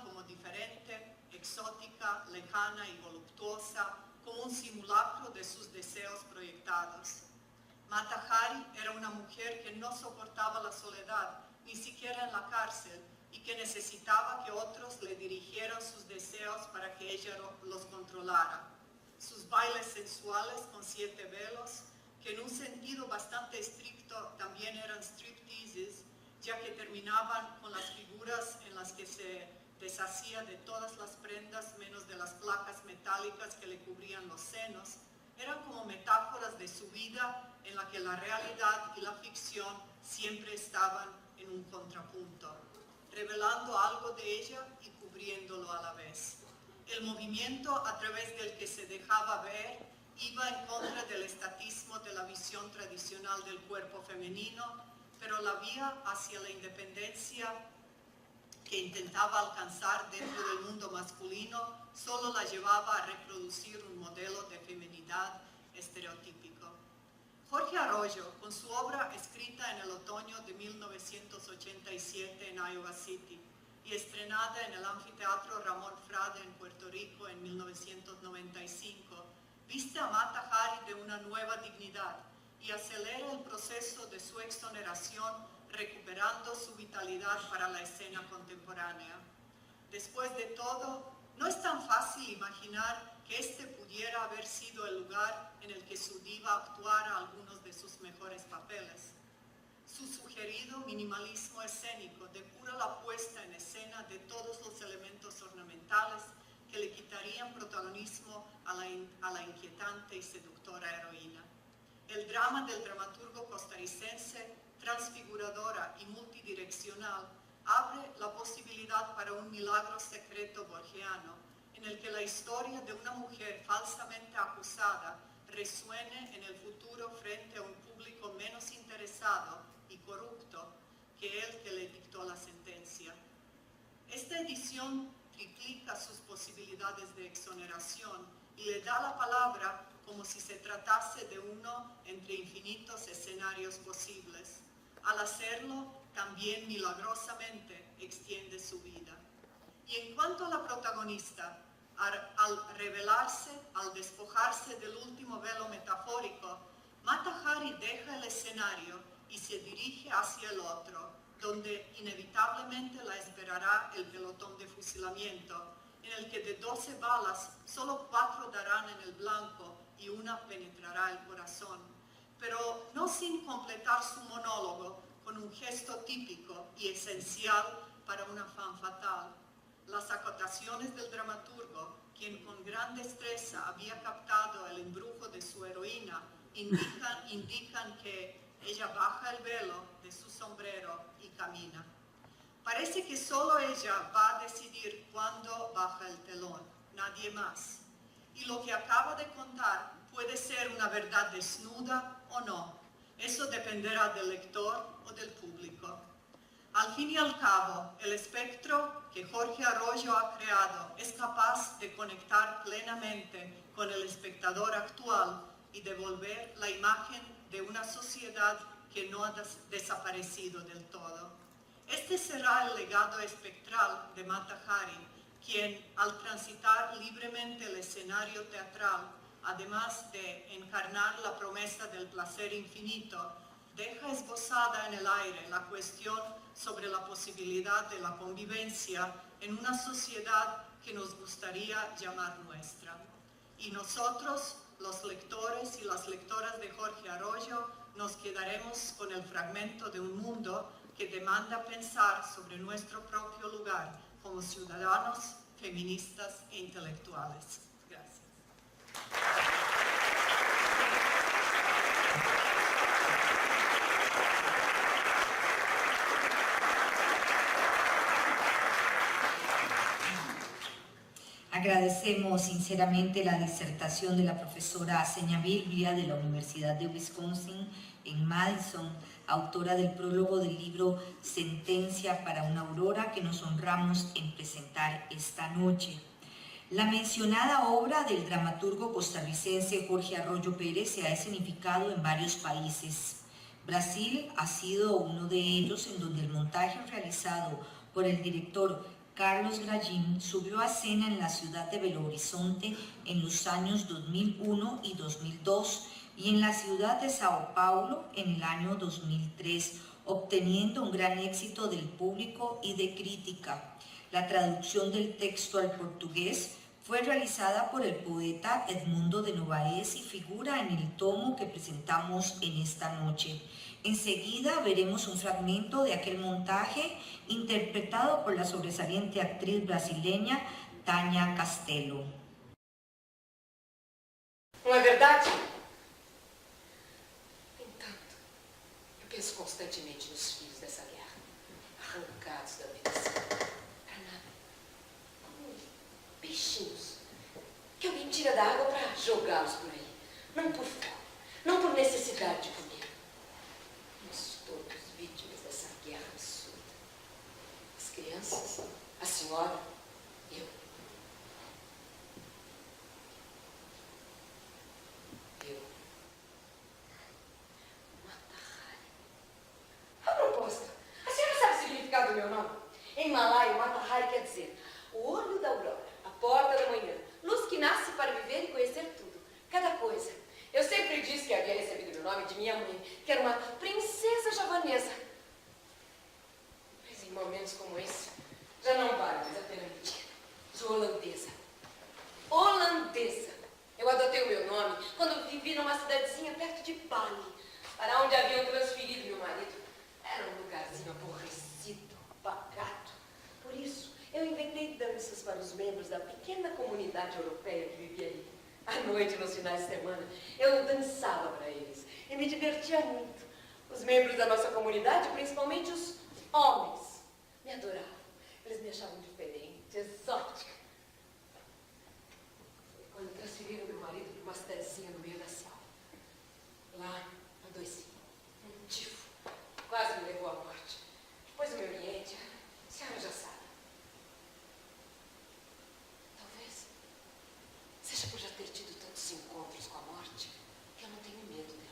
como diferente, exótica, lejana y voluptuosa, como un simulacro de sus deseos proyectados. Mata Hari era una mujer que no soportaba la soledad, ni siquiera en la cárcel, y que necesitaba que otros le dirigieran sus deseos para que ella los controlara. Sus bailes sensuales con 7 velos, que en un sentido bastante estricto también eran stripteases, ya que terminaban con las figuras en las que se deshacía de todas las prendas menos de las placas metálicas que le cubrían los senos, eran como metáforas de su vida en la que la realidad y la ficción siempre estaban en un contrapunto, revelando algo de ella y cubriéndolo a la vez. El movimiento a través del que se dejaba ver iba en contra del estatismo de la visión tradicional del cuerpo femenino, pero la vía hacia la independencia que intentaba alcanzar dentro del mundo masculino solo la llevaba a reproducir un modelo de feminidad estereotípico. Jorge Arroyo, con su obra escrita en el otoño de 1987 en Iowa City y estrenada en el Anfiteatro Ramón Frade en Puerto Rico en 1995, viste a Mata Hari de una nueva dignidad y acelera el proceso de su exoneración, recuperando su vitalidad para la escena contemporánea. Después de todo, no es tan fácil imaginar que este pudiera haber sido el lugar en el que su diva actuara algunos de sus mejores papeles. Su sugerido minimalismo escénico depura la puesta en escena de todos los elementos ornamentales que le quitarían protagonismo a la inquietante y seductora heroína. El drama del dramaturgo costarricense, transfiguradora y multidireccional, abre la posibilidad para un milagro secreto borgiano, en el que la historia de una mujer falsamente acusada resuene en el futuro frente a un público menos interesado y corrupto que el que le dictó la sentencia. Esta edición triplica sus posibilidades de exoneración y le da la palabra como si se tratase de uno entre infinitos escenarios posibles. Al hacerlo, también milagrosamente extiende su vida. Y en cuanto a la protagonista, al revelarse, al despojarse del último velo metafórico, Mata Hari deja el escenario y se dirige hacia el otro, donde inevitablemente la esperará el pelotón de fusilamiento, en el que de 12 balas, solo 4 darán en el blanco y una penetrará el corazón, pero no sin completar su monólogo con un gesto típico y esencial para una femme fatale. Las acotaciones del dramaturgo, quien con gran destreza había captado el embrujo de su heroína, indican que ella baja el velo de su sombrero y camina. Parece que solo ella va a decidir cuándo baja el telón, nadie más. Y lo que acaba de contar puede ser una verdad desnuda o no. Eso dependerá del lector o del público. Al fin y al cabo, el espectro que Jorge Arroyo ha creado es capaz de conectar plenamente con el espectador actual y devolver la imagen de una sociedad que no ha desaparecido del todo. Este será el legado espectral de Mata Hari, quien, al transitar libremente el escenario teatral, además de encarnar la promesa del placer infinito, deja esbozada en el aire la cuestión sobre la posibilidad de la convivencia en una sociedad que nos gustaría llamar nuestra. Y nosotros, los lectores y las lectoras de Jorge Arroyo, nos quedaremos con el fragmento de un mundo que demanda pensar sobre nuestro propio lugar como ciudadanos, feministas e intelectuales. Gracias. Agradecemos sinceramente la disertación de la profesora Seña Biblia de la Universidad de Wisconsin en Madison, autora del prólogo del libro Sentencia para una aurora, que nos honramos en presentar esta noche. La mencionada obra del dramaturgo costarricense Jorge Arroyo Pérez se ha escenificado en varios países. Brasil ha sido uno de ellos, en donde el montaje realizado por el director Carlos Grallín subió a escena en la ciudad de Belo Horizonte en los años 2001 y 2002 y en la ciudad de Sao Paulo en el año 2003, obteniendo un gran éxito del público y de crítica. La traducción del texto al portugués fue realizada por el poeta Edmundo de Novaes y figura en el tomo que presentamos en esta noche. Enseguida veremos un fragmento de aquel montaje interpretado por la sobresaliente actriz brasileña Tânia Castelo. Não é verdade? Entanto, eu penso constantemente nos filhos dessa guerra, arrancados da vida para nada, como peixinhos que alguém tira da água para jogá-los por aí, não por fome, não por necessidade de comer. Somos todos vítimas dessa guerra absurda. As crianças, a senhora, eu. A proposta. A senhora sabe o significado do meu nome? Em malaio, Mata Hari quer dizer o olho da aurora, a porta da manhã, luz que nasce para viver e conhecer tudo, cada coisa. Eu sempre disse que havia recebido meu nome de minha mãe, que era uma princesa javanesa. Mas em momentos como esse, já não vale mais a pena mentir. Sou holandesa. Holandesa. Eu adotei o meu nome quando vivi numa cidadezinha perto de Bali, para onde haviam transferido meu marido. Era um lugarzinho aborrecido, pacato. Por isso, eu inventei danças para os membros da pequena comunidade europeia que vivia ali. À noite, nos finais de semana, eu dançava para eles e me divertia muito. Os membros da nossa comunidade, principalmente os homens, me adoravam. Eles me achavam diferente, exótica. Foi quando transferiram meu marido para uma cidadezinha no meio da selva. Lá, adoeci. Um tifo. Quase me levou à morte. Depois do meu Oriente, a senhora já sabe. Talvez seja por já ter tido tantos encontros com a morte que eu não tenho medo dela.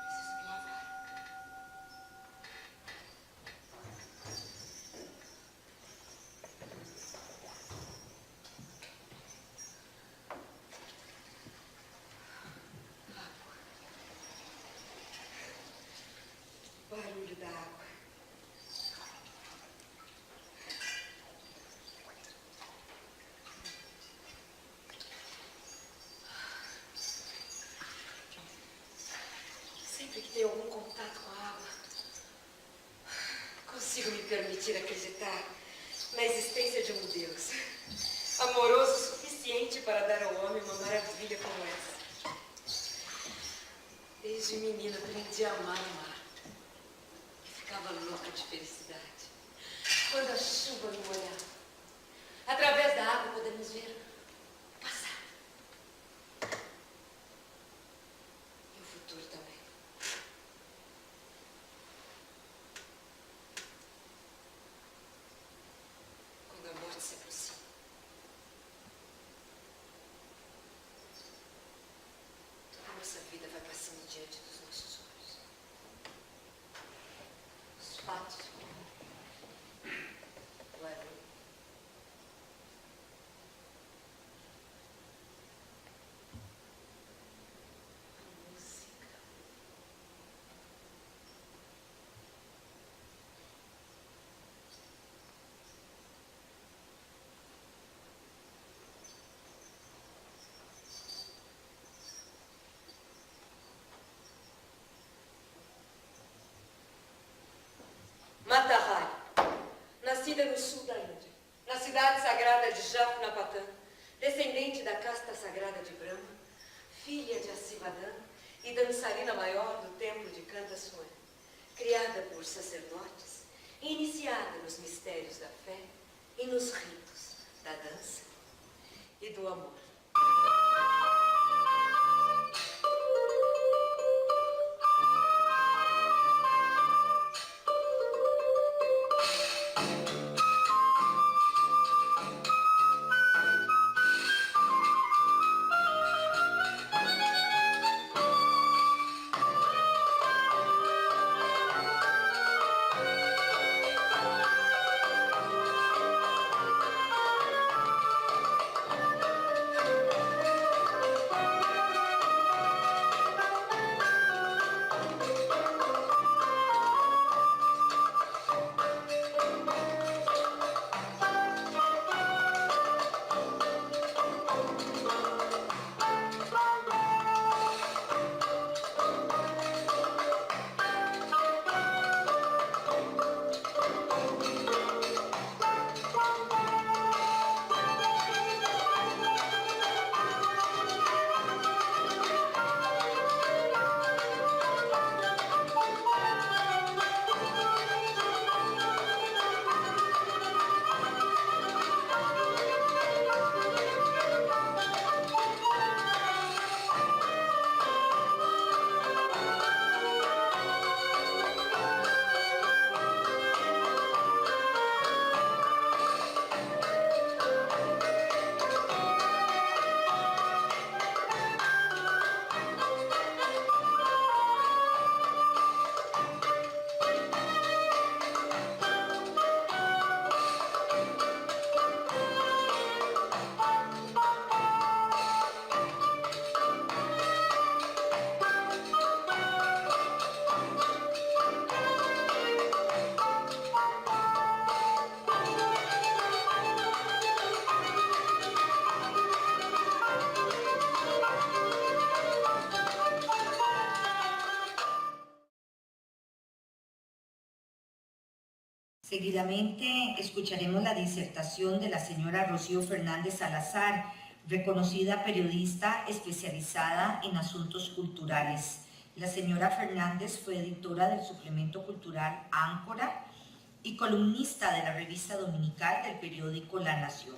Preciso me lavar. Barulho da água. Sempre que tenho algum contato com a água, consigo me permitir acreditar na existência de um Deus amoroso o suficiente para dar ao homem uma maravilha como essa. Desde menina aprendi a amar o mar. Ficava louca de felicidade quando a chuva me molhava. Através da água podemos ver o passado e o futuro também. Quando a morte se aproxima, toda a nossa vida vai passando diante dos nossos olhos. Os fatos, o barulho. A música. Mata Hari, nascida no sul da Índia, na cidade sagrada de Jaffna-Patan, descendente da casta sagrada de Brahma, filha de Asivadana e dançarina maior do templo de Kantaswami, criada por sacerdotes e iniciada nos mistérios da fé e nos ritos da dança e do amor. Seguidamente escucharemos la disertación de la señora Rocío Fernández Salazar, reconocida periodista especializada en asuntos culturales. La señora Fernández fue editora del suplemento cultural Áncora y columnista de la revista dominical del periódico La Nación.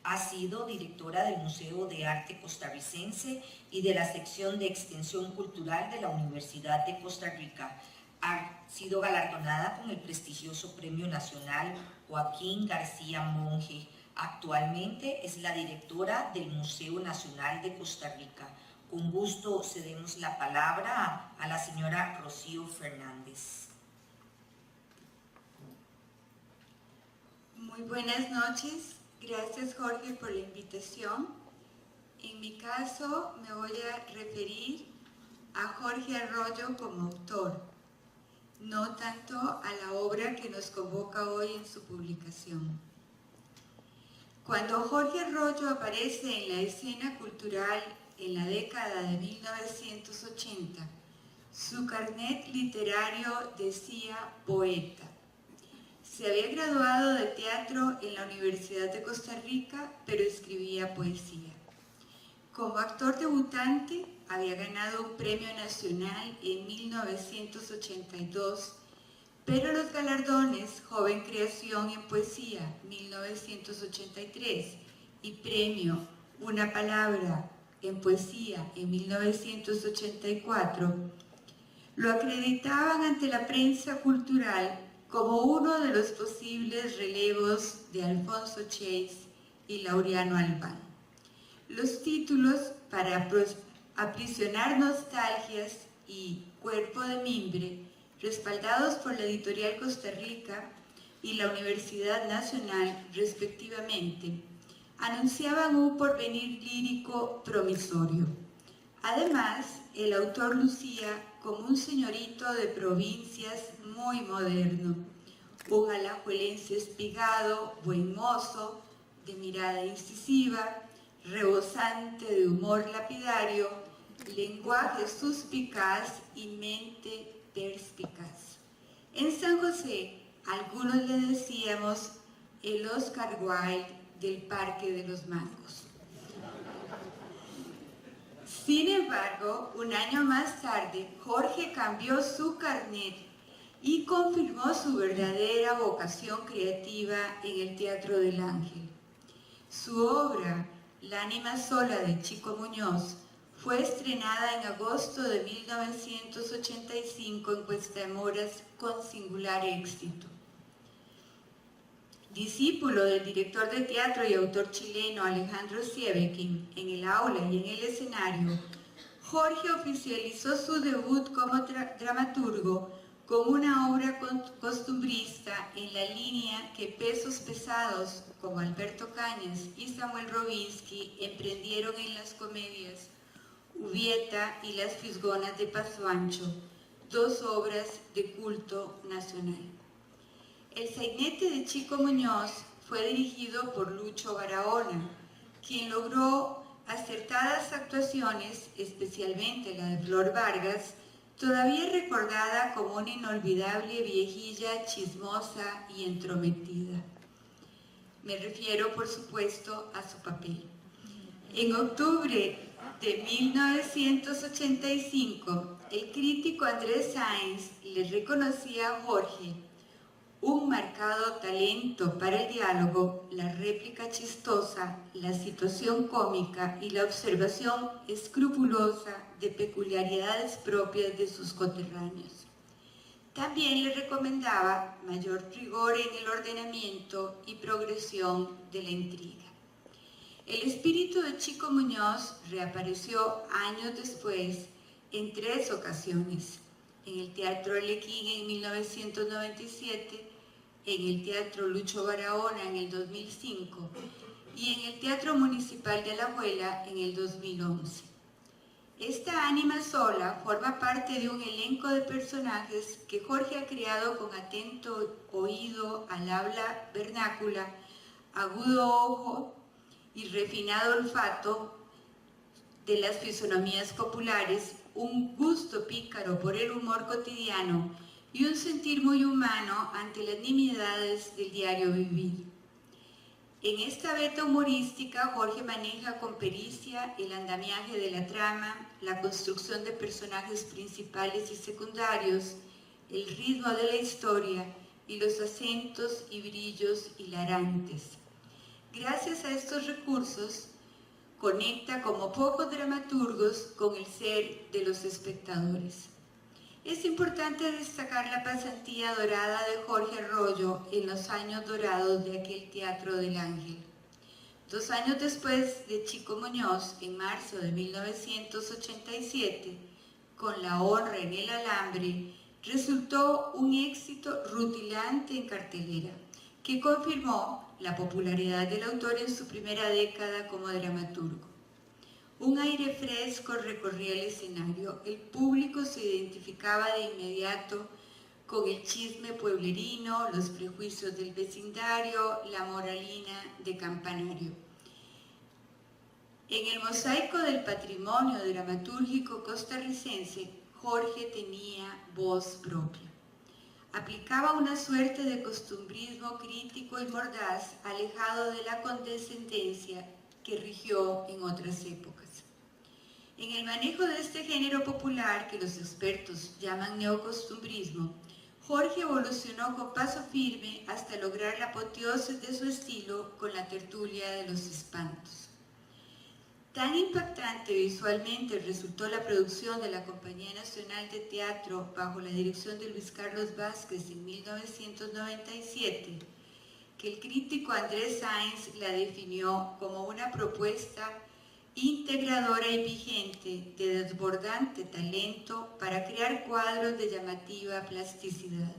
Ha sido directora del Museo de Arte Costarricense y de la sección de Extensión Cultural de la Universidad de Costa Rica. Ha sido galardonada con el prestigioso Premio Nacional Joaquín García Monge. Actualmente es la directora del Museo Nacional de Costa Rica. Con gusto cedemos la palabra a la señora Rocío Fernández. Muy buenas noches. Gracias, Jorge, por la invitación. En mi caso, me voy a referir a Jorge Arroyo como autor, no tanto a la obra que nos convoca hoy en su publicación. Cuando Jorge Arroyo aparece en la escena cultural en la década de 1980, su carnet literario decía poeta. Se había graduado de teatro en la Universidad de Costa Rica, pero escribía poesía. Como actor debutante, había ganado un premio nacional en 1982, pero los galardones Joven Creación en Poesía 1983 y Premio Una Palabra en Poesía en 1984 lo acreditaban ante la prensa cultural como uno de los posibles relevos de Alfonso Chase y Laureano Albán. Los títulos para Aprisionar Nostalgias y Cuerpo de Mimbre, respaldados por la Editorial Costa Rica y la Universidad Nacional, respectivamente, anunciaban un porvenir lírico promisorio. Además, el autor lucía como un señorito de provincias muy moderno, un alajuelense espigado, buen mozo, de mirada incisiva, rebosante de humor lapidario, lenguaje suspicaz y mente perspicaz. En San José, algunos le decíamos el Oscar Wilde del Parque de los Mangos. Sin embargo, un año más tarde, Jorge cambió su carnet y confirmó su verdadera vocación creativa en el Teatro del Ángel. Su obra, La ánima sola de Chico Muñoz, fue estrenada en agosto de 1985 en Cuestademoras con singular éxito. Discípulo del director de teatro y autor chileno Alejandro Sieveking, en el aula y en el escenario, Jorge oficializó su debut como dramaturgo con una obra costumbrista en la línea que pesos pesados como Alberto Cañas y Samuel Robinsky emprendieron en las comedias Ubieta y Las Fisgonas de Paso Ancho, dos obras de culto nacional. El sainete de Chico Muñoz fue dirigido por Lucho Barahona, quien logró acertadas actuaciones, especialmente la de Flor Vargas, todavía recordada como una inolvidable viejilla chismosa y entrometida. Me refiero, por supuesto, a su papel. En octubre de 1985, el crítico Andrés Sáenz le reconocía a Jorge un marcado talento para el diálogo, la réplica chistosa, la situación cómica y la observación escrupulosa de peculiaridades propias de sus coterráneos. También le recomendaba mayor rigor en el ordenamiento y progresión de la intriga. El espíritu de Chico Muñoz reapareció años después en 3 ocasiones, en el Teatro Arlequín en 1997, en el Teatro Lucho Barahona en el 2005 y en el Teatro Municipal de Alajuela en el 2011. Esta ánima sola forma parte de un elenco de personajes que Jorge ha creado con atento oído al habla vernácula, agudo ojo y refinado olfato de las fisonomías populares, un gusto pícaro por el humor cotidiano y un sentir muy humano ante las nimiedades del diario vivir. En esta beta humorística, Jorge maneja con pericia el andamiaje de la trama, la construcción de personajes principales y secundarios, el ritmo de la historia y los acentos y brillos hilarantes. Gracias a estos recursos, conecta como pocos dramaturgos con el ser de los espectadores. Es importante destacar la pasantía dorada de Jorge Arroyo en los años dorados de aquel Teatro del Ángel. 2 años después de Chico Muñoz, en marzo de 1987, con La honra en el alambre, resultó un éxito rutilante en cartelera, que confirmó la popularidad del autor en su primera década como dramaturgo. Un aire fresco recorría el escenario. El público se identificaba de inmediato con el chisme pueblerino, los prejuicios del vecindario, la moralina de campanario. En el mosaico del patrimonio dramatúrgico costarricense, Jorge tenía voz propia. Aplicaba una suerte de costumbrismo crítico y mordaz, alejado de la condescendencia que rigió en otras épocas. En el manejo de este género popular, que los expertos llaman neocostumbrismo, Jorge evolucionó con paso firme hasta lograr la apoteosis de su estilo con la tertulia de los espantos. Tan impactante visualmente resultó la producción de la Compañía Nacional de Teatro bajo la dirección de Luis Carlos Vázquez en 1997, que el crítico Andrés Sáenz la definió como una propuesta integradora y vigente de desbordante talento para crear cuadros de llamativa plasticidad.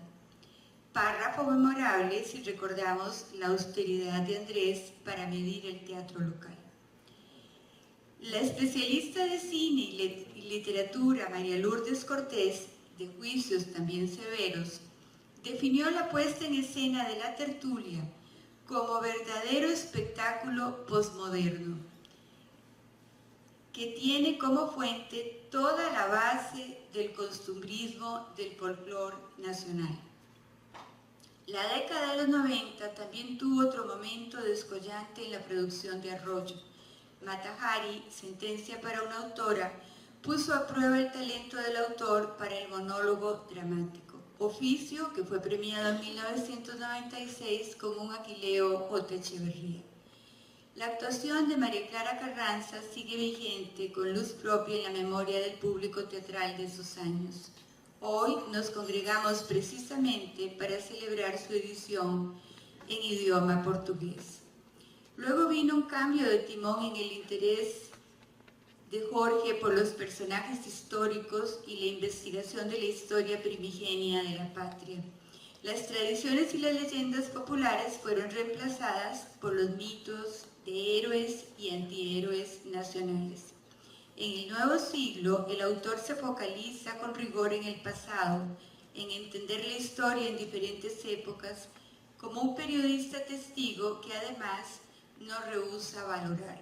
Párrafo memorable si recordamos la austeridad de Andrés para medir el teatro local. La especialista de cine y literatura María Lourdes Cortés, de juicios también severos, definió la puesta en escena de la tertulia como verdadero espectáculo posmoderno, que tiene como fuente toda la base del costumbrismo del folclore nacional. La década de los 90 también tuvo otro momento descollante en la producción de Arroyo. Mata Hari, Sentencia para una autora, puso a prueba el talento del autor para el monólogo dramático, oficio que fue premiado en 1996 con un Aquileo J. Echeverría. La actuación de María Clara Carranza sigue vigente con luz propia en la memoria del público teatral de esos años. Hoy nos congregamos precisamente para celebrar su edición en idioma portugués. Luego vino un cambio de timón en el interés de Jorge por los personajes históricos y la investigación de la historia primigenia de la patria. Las tradiciones y las leyendas populares fueron reemplazadas por los mitos de héroes y antihéroes nacionales. En el nuevo siglo, el autor se focaliza con rigor en el pasado, en entender la historia en diferentes épocas, como un periodista testigo que además no rehúsa valorar.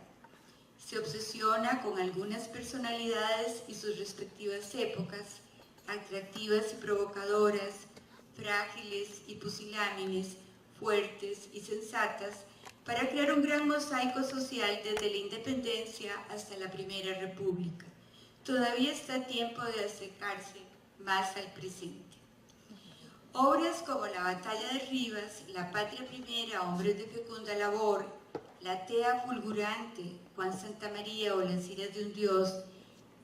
Se obsesiona con algunas personalidades y sus respectivas épocas, atractivas y provocadoras, frágiles y pusilánimes, fuertes y sensatas, para crear un gran mosaico social desde la independencia hasta la Primera República. Todavía está a tiempo de acercarse más al presente. Obras como La batalla de Rivas, La patria primera, Hombres de fecunda labor, La tea fulgurante, Juan Santamaría o Las iras de un dios,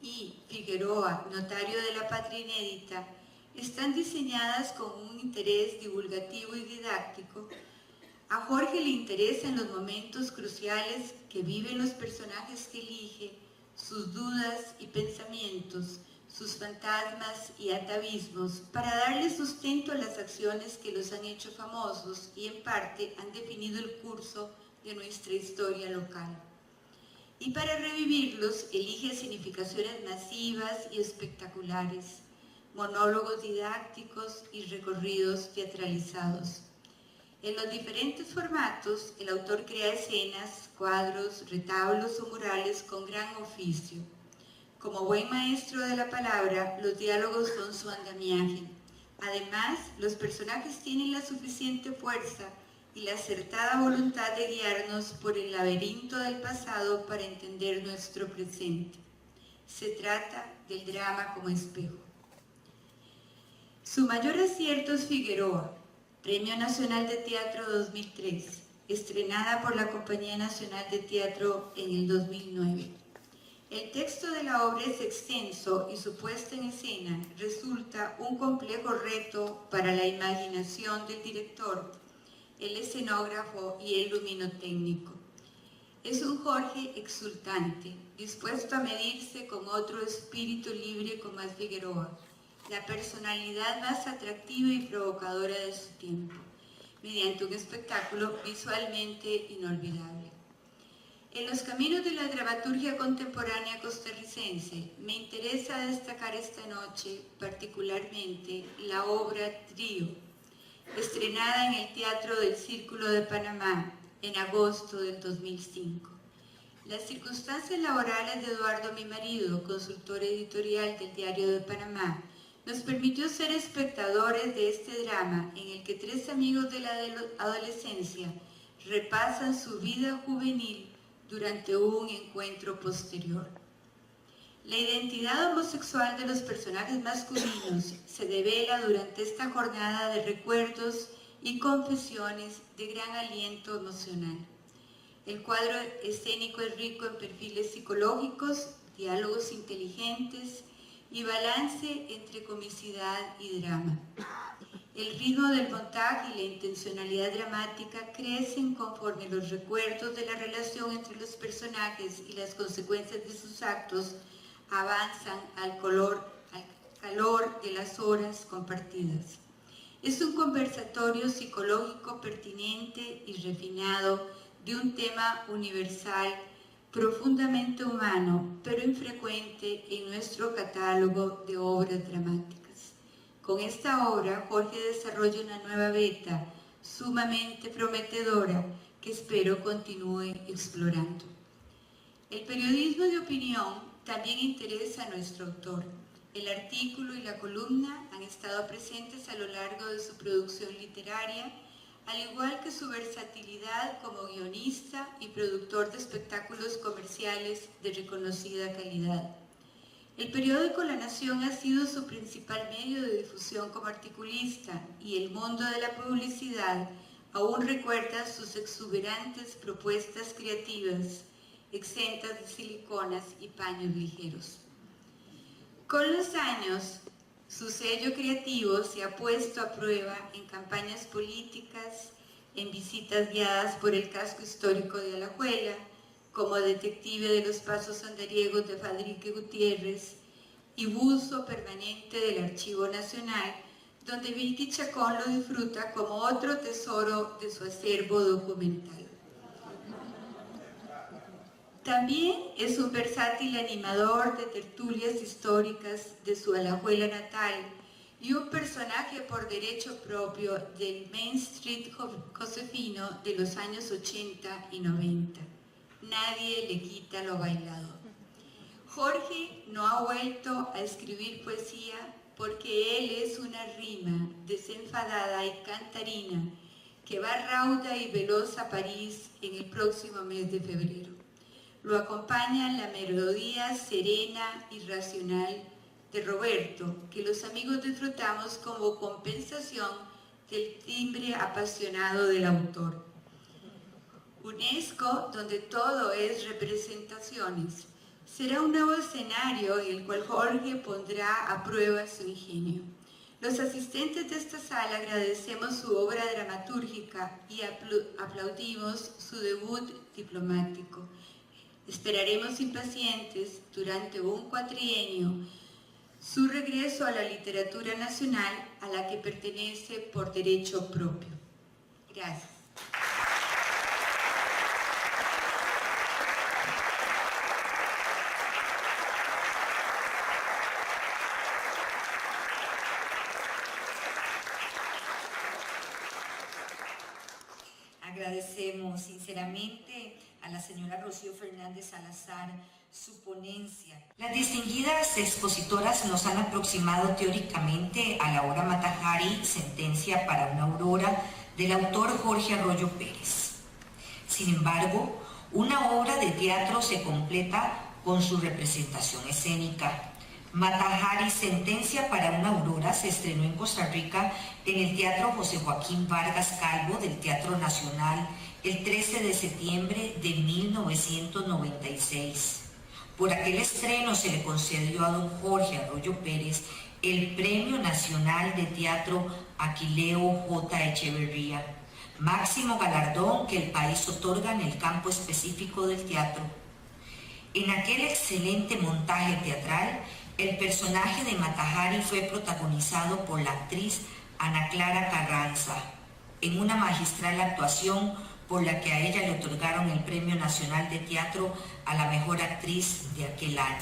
y Figueroa, notario de la patria inédita, están diseñadas con un interés divulgativo y didáctico. A Jorge le interesan los momentos cruciales que viven los personajes que elige, sus dudas y pensamientos, sus fantasmas y atavismos, para darle sustento a las acciones que los han hecho famosos y en parte han definido el curso de nuestra historia local. Y para revivirlos elige significaciones masivas y espectaculares, monólogos didácticos y recorridos teatralizados. En los diferentes formatos, el autor crea escenas, cuadros, retablos o murales con gran oficio. Como buen maestro de la palabra, los diálogos son su andamiaje. Además, los personajes tienen la suficiente fuerza y la acertada voluntad de guiarnos por el laberinto del pasado para entender nuestro presente. Se trata del drama como espejo. Su mayor acierto es Figueroa, Premio Nacional de Teatro 2003, estrenada por la Compañía Nacional de Teatro en el 2009. El texto de la obra es extenso y su puesta en escena resulta un complejo reto para la imaginación del director, el escenógrafo y el luminotécnico. Es un Jorge exultante, dispuesto a medirse con otro espíritu libre como es Figueroa, la personalidad más atractiva y provocadora de su tiempo, mediante un espectáculo visualmente inolvidable. En los caminos de la dramaturgia contemporánea costarricense, me interesa destacar esta noche particularmente la obra Trío, estrenada en el Teatro del Círculo de Panamá en agosto del 2005. Las circunstancias laborales de Eduardo, mi marido, consultor editorial del Diario de Panamá, nos permitió ser espectadores de este drama en el que tres amigos de la adolescencia repasan su vida juvenil durante un encuentro posterior. La identidad homosexual de los personajes masculinos se devela durante esta jornada de recuerdos y confesiones de gran aliento emocional. El cuadro escénico es rico en perfiles psicológicos, diálogos inteligentes y balance entre comicidad y drama. El ritmo del montaje y la intencionalidad dramática crecen conforme los recuerdos de la relación entre los personajes y las consecuencias de sus actos avanzan al calor de las horas compartidas. Es un conversatorio psicológico pertinente y refinado de un tema universal, profundamente humano, pero infrecuente en nuestro catálogo de obras dramáticas. Con esta obra, Jorge desarrolla una nueva beta sumamente prometedora que espero continúe explorando. El periodismo de opinión también interesa a nuestro autor. El artículo y la columna han estado presentes a lo largo de su producción literaria, al igual que su versatilidad como guionista y productor de espectáculos comerciales de reconocida calidad. El periódico La Nación ha sido su principal medio de difusión como articulista y el mundo de la publicidad aún recuerda sus exuberantes propuestas creativas, exentas de siliconas y paños ligeros. Con los años, su sello creativo se ha puesto a prueba en campañas políticas, en visitas guiadas por el casco histórico de Alajuela, como detective de los pasos andariegos de Fadrique Gutiérrez y buzo permanente del Archivo Nacional, donde Vicky Chacón lo disfruta como otro tesoro de su acervo documental. También es un versátil animador de tertulias históricas de su Alajuela natal y un personaje por derecho propio del Main Street josefino de los años 80 y 90. Nadie le quita lo bailado. Jorge no ha vuelto a escribir poesía porque él es una rima desenfadada y cantarina que va rauda y veloz a París en el próximo mes de febrero. Lo acompaña la melodía serena y racional de Roberto, que los amigos disfrutamos como compensación del timbre apasionado del autor. UNESCO, donde todo es representaciones, será un nuevo escenario en el cual Jorge pondrá a prueba su ingenio. Los asistentes de esta sala agradecemos su obra dramatúrgica y aplaudimos su debut diplomático. Esperaremos impacientes durante un cuatrienio su regreso a la literatura nacional a la que pertenece por derecho propio. Gracias. Agradecemos sinceramente a la señora Rocío Fernández Salazar su ponencia. Las distinguidas expositoras nos han aproximado teóricamente a la obra Mata Hari, Sentencia para una aurora, del autor Jorge Arroyo Pérez. Sin embargo, una obra de teatro se completa con su representación escénica. Mata Hari, Sentencia para una aurora, se estrenó en Costa Rica en el Teatro José Joaquín Vargas Calvo del Teatro Nacional el 13 de septiembre de 1996. Por aquel estreno se le concedió a don Jorge Arroyo Pérez el Premio Nacional de Teatro Aquileo J. Echeverría, máximo galardón que el país otorga en el campo específico del teatro. En aquel excelente montaje teatral, el personaje de Mata Hari fue protagonizado por la actriz Ana Clara Carranza, en una magistral actuación por la que a ella le otorgaron el Premio Nacional de Teatro a la mejor actriz de aquel año.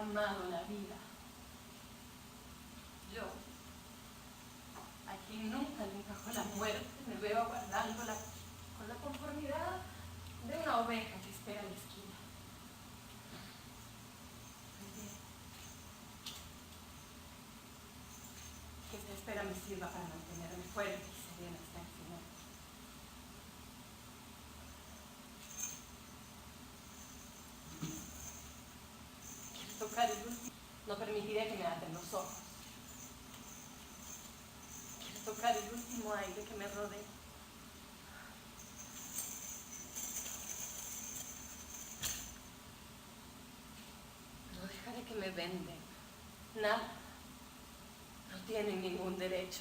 Amado la vida. Yo, a quien nunca le encajó la muerte, me veo aguardándola con la conformidad de una oveja que espera en la esquina. Que esta espera me sirva para mantenerme fuerte y serena hasta el final. Tocar el último. No permitiré que me aten los ojos. Quiero tocar el último aire que me rodea. No dejaré que me venden. Nada. No tienen ningún derecho.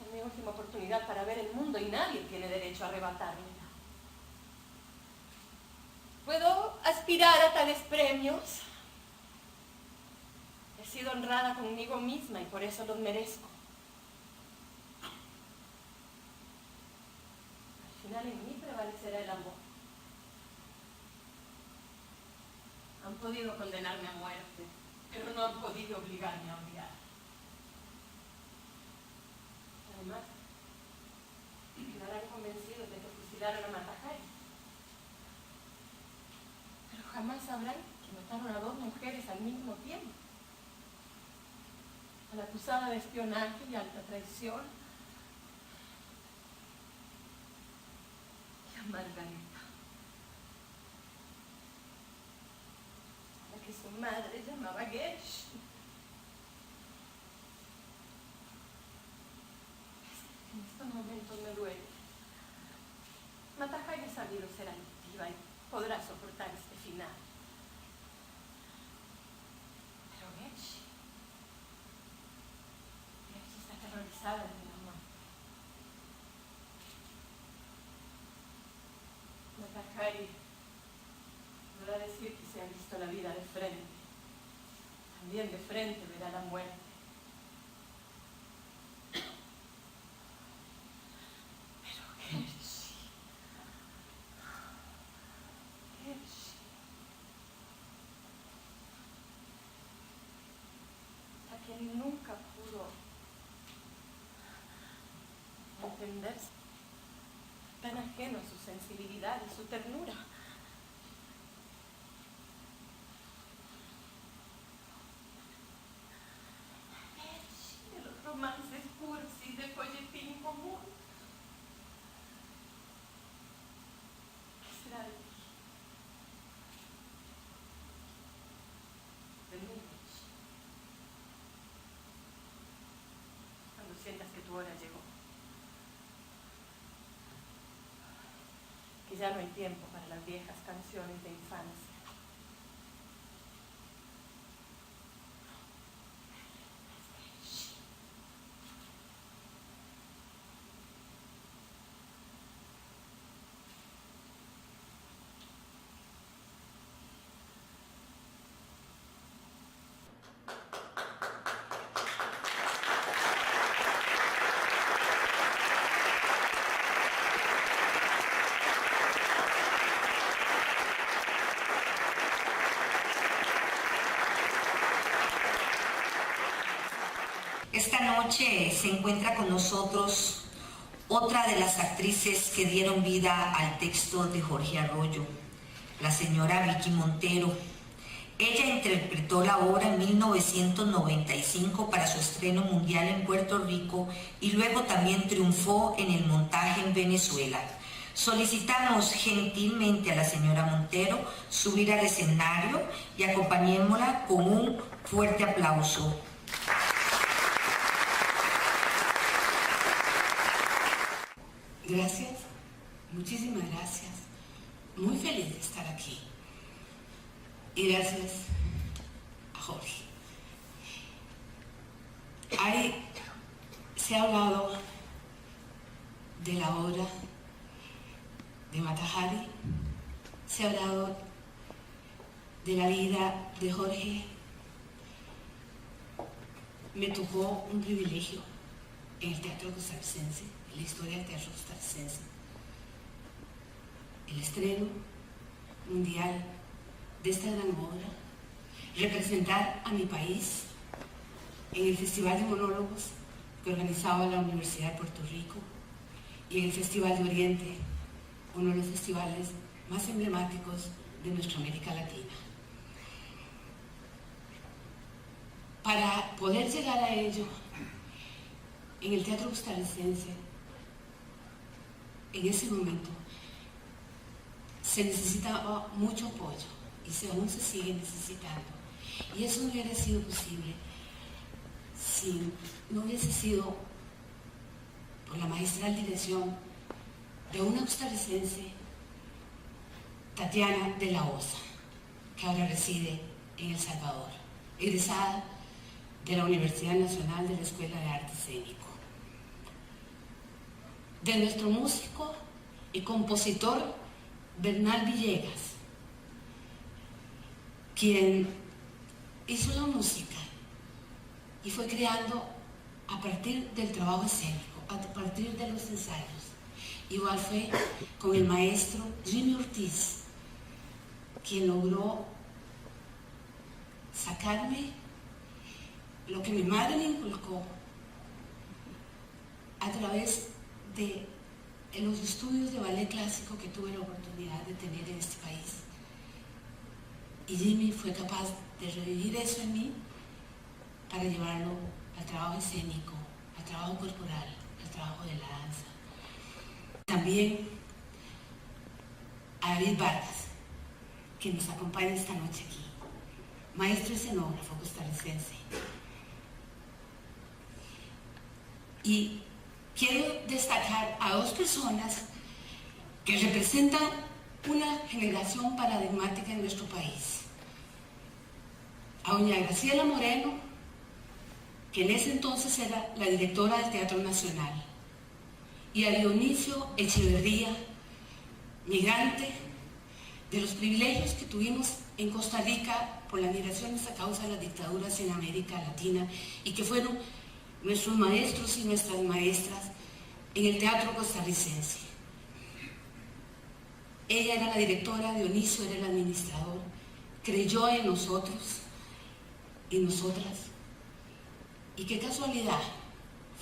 Es mi última oportunidad para ver el mundo y nadie tiene derecho a arrebatármela. ¿Puedo aspirar a tales premios? He sido honrada conmigo misma y por eso los merezco. Al final en mí prevalecerá el amor. Han podido condenarme a muerte, pero no han podido obligarme a odiar. Además, quedarán convencidos de que fusilaron a Mata Hari. Pero jamás sabrán que mataron a dos mujeres al mismo tiempo. A la acusada de espionaje y alta traición. Y a Margarita. A la que su madre llamaba Gersh. En estos momentos me duele. Mata Hari ha sabido ser altiva y podrá soportar este final. Pero Gersh está aterrorizada de mi amor. Mata Hari podrá decir que se ha visto la vida de frente. También de frente verá la muerte. Pero Gersh, que nunca pudo entenderse, tan ajeno a su sensibilidad y su ternura. De los romances cursis del folletín común. ¿Qué será de ti? De Múnich. Cuando sientas que tu hora llegó. Que ya no hay tiempo para las viejas canciones de infancia. Esta noche se encuentra con nosotros otra de las actrices que dieron vida al texto de Jorge Arroyo, la señora Vicky Montero. Ella interpretó la obra en 1995 para su estreno mundial en Puerto Rico y luego también triunfó en el montaje en Venezuela. Solicitamos gentilmente a la señora Montero subir al escenario y acompañémosla con un fuerte aplauso. Gracias, muchísimas gracias. Muy feliz de estar aquí. Y gracias a Jorge. Se ha hablado de la obra de Mata Hari, se ha hablado de la vida de Jorge. Me tocó un privilegio en el Teatro Costarricense, en la historia del Teatro Costarricense, el estreno mundial de esta gran obra, representar a mi país en el Festival de Monólogos que organizaba la Universidad de Puerto Rico y en el Festival de Oriente, uno de los festivales más emblemáticos de nuestra América Latina. Para poder llegar a ello, en el Teatro Costarricense, en ese momento, se necesitaba mucho apoyo y aún se sigue necesitando. Y eso no hubiera sido posible si no hubiese sido por la magistral dirección de una costarricense, Tatiana de la Osa, que ahora reside en El Salvador, egresada de la Universidad Nacional de la Escuela de Arte Escénico. De nuestro músico y compositor Bernal Villegas, quien hizo la música y fue creando a partir del trabajo escénico, a partir de los ensayos. Igual fue con el maestro Jimmy Ortiz, quien logró sacarme lo que mi madre me inculcó a través de los estudios de ballet clásico que tuve la oportunidad de tener en este país. Y Jimmy fue capaz de revivir eso en mí para llevarlo al trabajo escénico, al trabajo corporal, al trabajo de la danza. También a David Vargas, que nos acompaña esta noche aquí, maestro escenógrafo costarricense. Y quiero destacar a dos personas que representan una generación paradigmática en nuestro país. A doña Graciela Moreno, que en ese entonces era la directora del Teatro Nacional, y a Dionisio Echeverría, migrante, de los privilegios que tuvimos en Costa Rica por las migraciones a causa de las dictaduras en América Latina y que fueron nuestros maestros y nuestras maestras en el teatro costarricense. Ella era la directora, Dionisio era el administrador, creyó en nosotros y nosotras Y qué casualidad,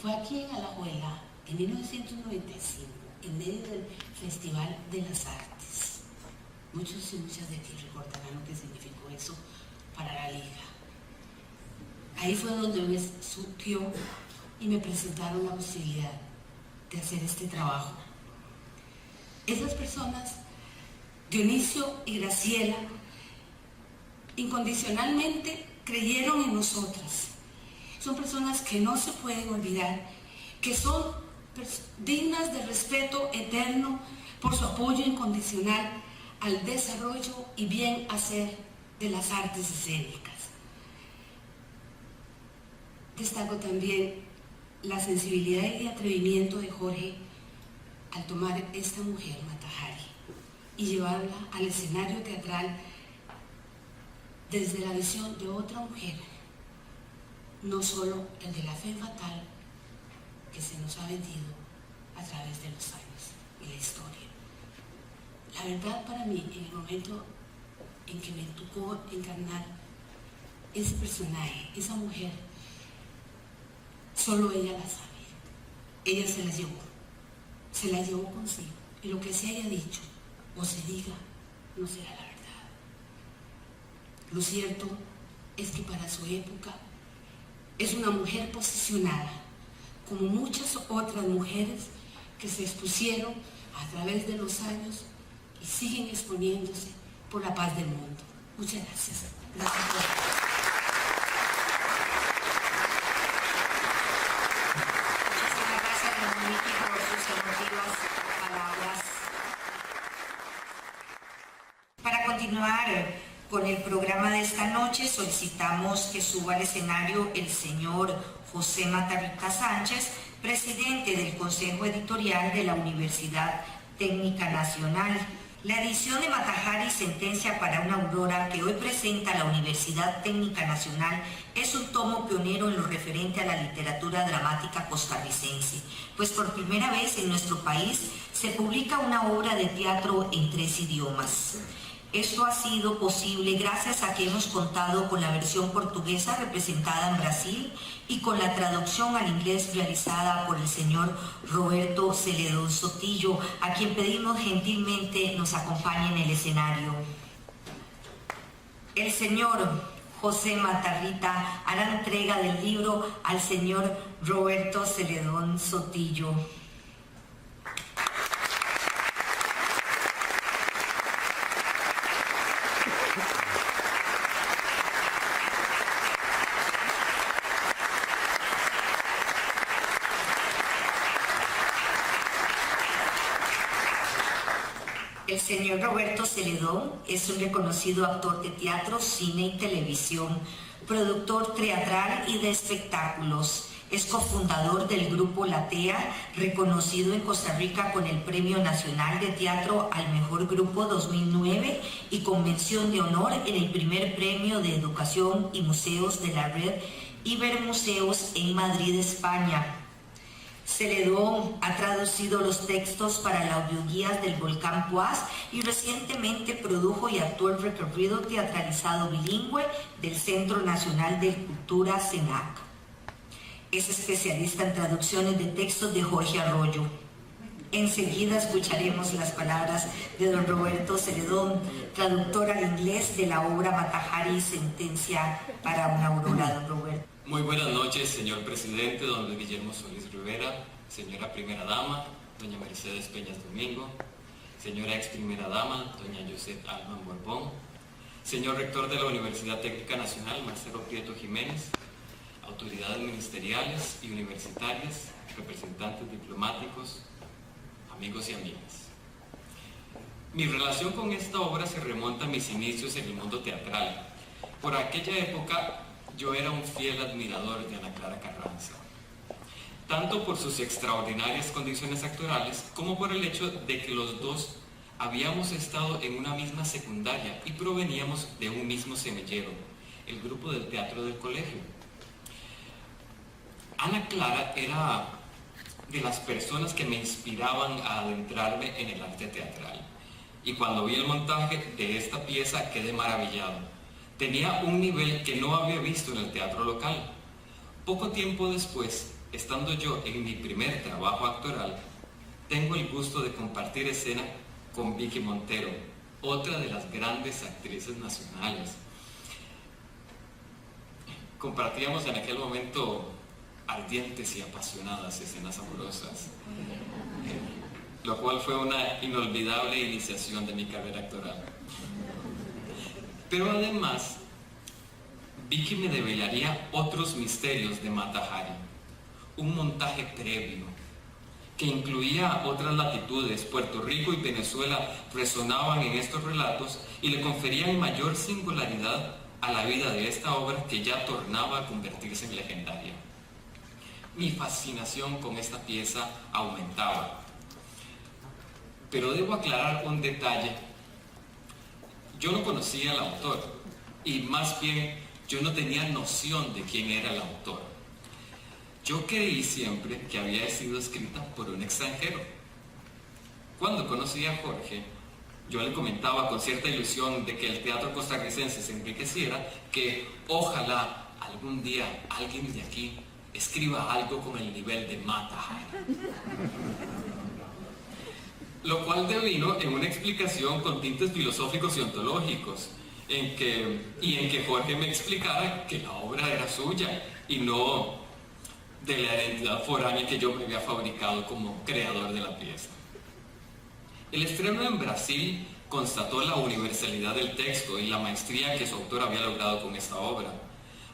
fue aquí en Alajuela, en 1995, en medio del Festival de las Artes. Muchos y muchas de ti recordarán lo que significó eso para la Liga. Ahí fue donde me surgió y me presentaron la posibilidad de hacer este trabajo. Esas personas, Dionisio y Graciela, incondicionalmente creyeron en nosotras. Son personas que no se pueden olvidar, que son dignas de respeto eterno por su apoyo incondicional al desarrollo y bien hacer de las artes escénicas. Destaco también la sensibilidad y el atrevimiento de Jorge al tomar esta mujer, Mata Hari, y llevarla al escenario teatral desde la visión de otra mujer, no solo el de la fe fatal que se nos ha vendido a través de los años y la historia. La verdad, para mí, en el momento en que me tocó encarnar ese personaje, esa mujer, solo ella la sabía. Ella se la llevó consigo, y lo que se haya dicho o se diga no será la verdad. Lo cierto es que para su época es una mujer posicionada, como muchas otras mujeres que se expusieron a través de los años y siguen exponiéndose por la paz del mundo. Muchas gracias. Gracias por... Muchísimas gracias, Monique, por sus emotivas palabras. Para continuar con el programa de esta noche, solicitamos que suba al escenario el señor José Matarrita Sánchez, presidente del Consejo Editorial de la Universidad Técnica Nacional. La edición de Mata Hari, Sentencia para una Aurora, que hoy presenta la Universidad Técnica Nacional, es un tomo pionero en lo referente a la literatura dramática costarricense, pues por primera vez en nuestro país se publica una obra de teatro en 3 idiomas. Esto ha sido posible gracias a que hemos contado con la versión portuguesa representada en Brasil y con la traducción al inglés realizada por el señor Roberto Celedón Sotillo, a quien pedimos gentilmente nos acompañe en el escenario. El señor José Matarrita hará entrega del libro al señor Roberto Celedón Sotillo. El señor Roberto Celedón es un reconocido actor de teatro, cine y televisión, productor teatral y de espectáculos. Es cofundador del Grupo Latea, reconocido en Costa Rica con el Premio Nacional de Teatro al Mejor Grupo 2009 y con mención de honor en el primer Premio de Educación y Museos de la Red Ibermuseos en Madrid, España. Celedón ha traducido los textos para la audioguías del Volcán Poás y recientemente produjo y actuó el recorrido teatralizado bilingüe del Centro Nacional de Cultura CENAC. Es especialista en traducciones de textos de Jorge Arroyo. Enseguida escucharemos las palabras de don Roberto Celedón, traductor al inglés de la obra Mata Hari, Sentencia para una Aurora. Don Roberto. Muy buenas noches, señor presidente, don Luis Guillermo Solís Rivera, señora primera dama, doña Mercedes Peñas Domingo, señora ex primera dama, doña Josette Alman Borbón, señor rector de la Universidad Técnica Nacional, Marcelo Prieto Jiménez, autoridades ministeriales y universitarias, representantes diplomáticos, amigos y amigas. Mi relación con esta obra se remonta a mis inicios en el mundo teatral. Por aquella época, yo era un fiel admirador de Ana Clara Carranza, tanto por sus extraordinarias condiciones actorales como por el hecho de que los dos habíamos estado en una misma secundaria y proveníamos de un mismo semillero, el grupo del teatro del colegio. Ana Clara era de las personas que me inspiraban a adentrarme en el arte teatral, y cuando vi el montaje de esta pieza quedé maravillado. Tenía un nivel que no había visto en el teatro local. Poco tiempo después, estando yo en mi primer trabajo actoral, tengo el gusto de compartir escena con Vicky Montero, otra de las grandes actrices nacionales. Compartíamos en aquel momento ardientes y apasionadas escenas amorosas, lo cual fue una inolvidable iniciación de mi carrera actoral. Pero además, Vicky me develaría otros misterios de Mata Hari, un montaje previo que incluía otras latitudes. Puerto Rico y Venezuela resonaban en estos relatos y le conferían mayor singularidad a la vida de esta obra, que ya tornaba a convertirse en legendaria. Mi fascinación con esta pieza aumentaba. Pero debo aclarar un detalle. Yo no conocía al autor, y más bien yo no tenía noción de quién era el autor. Yo creí siempre que había sido escrita por un extranjero. Cuando conocí a Jorge, yo le comentaba con cierta ilusión de que el teatro costarricense se enriqueciera, que ojalá algún día alguien de aquí escriba algo con el nivel de Mata Hari. Lo cual devino en una explicación con tintes filosóficos y ontológicos, en que Jorge me explicara que la obra era suya y no de la identidad foránea que yo me había fabricado como creador de la pieza. El estreno en Brasil constató la universalidad del texto y la maestría que su autor había logrado con esta obra.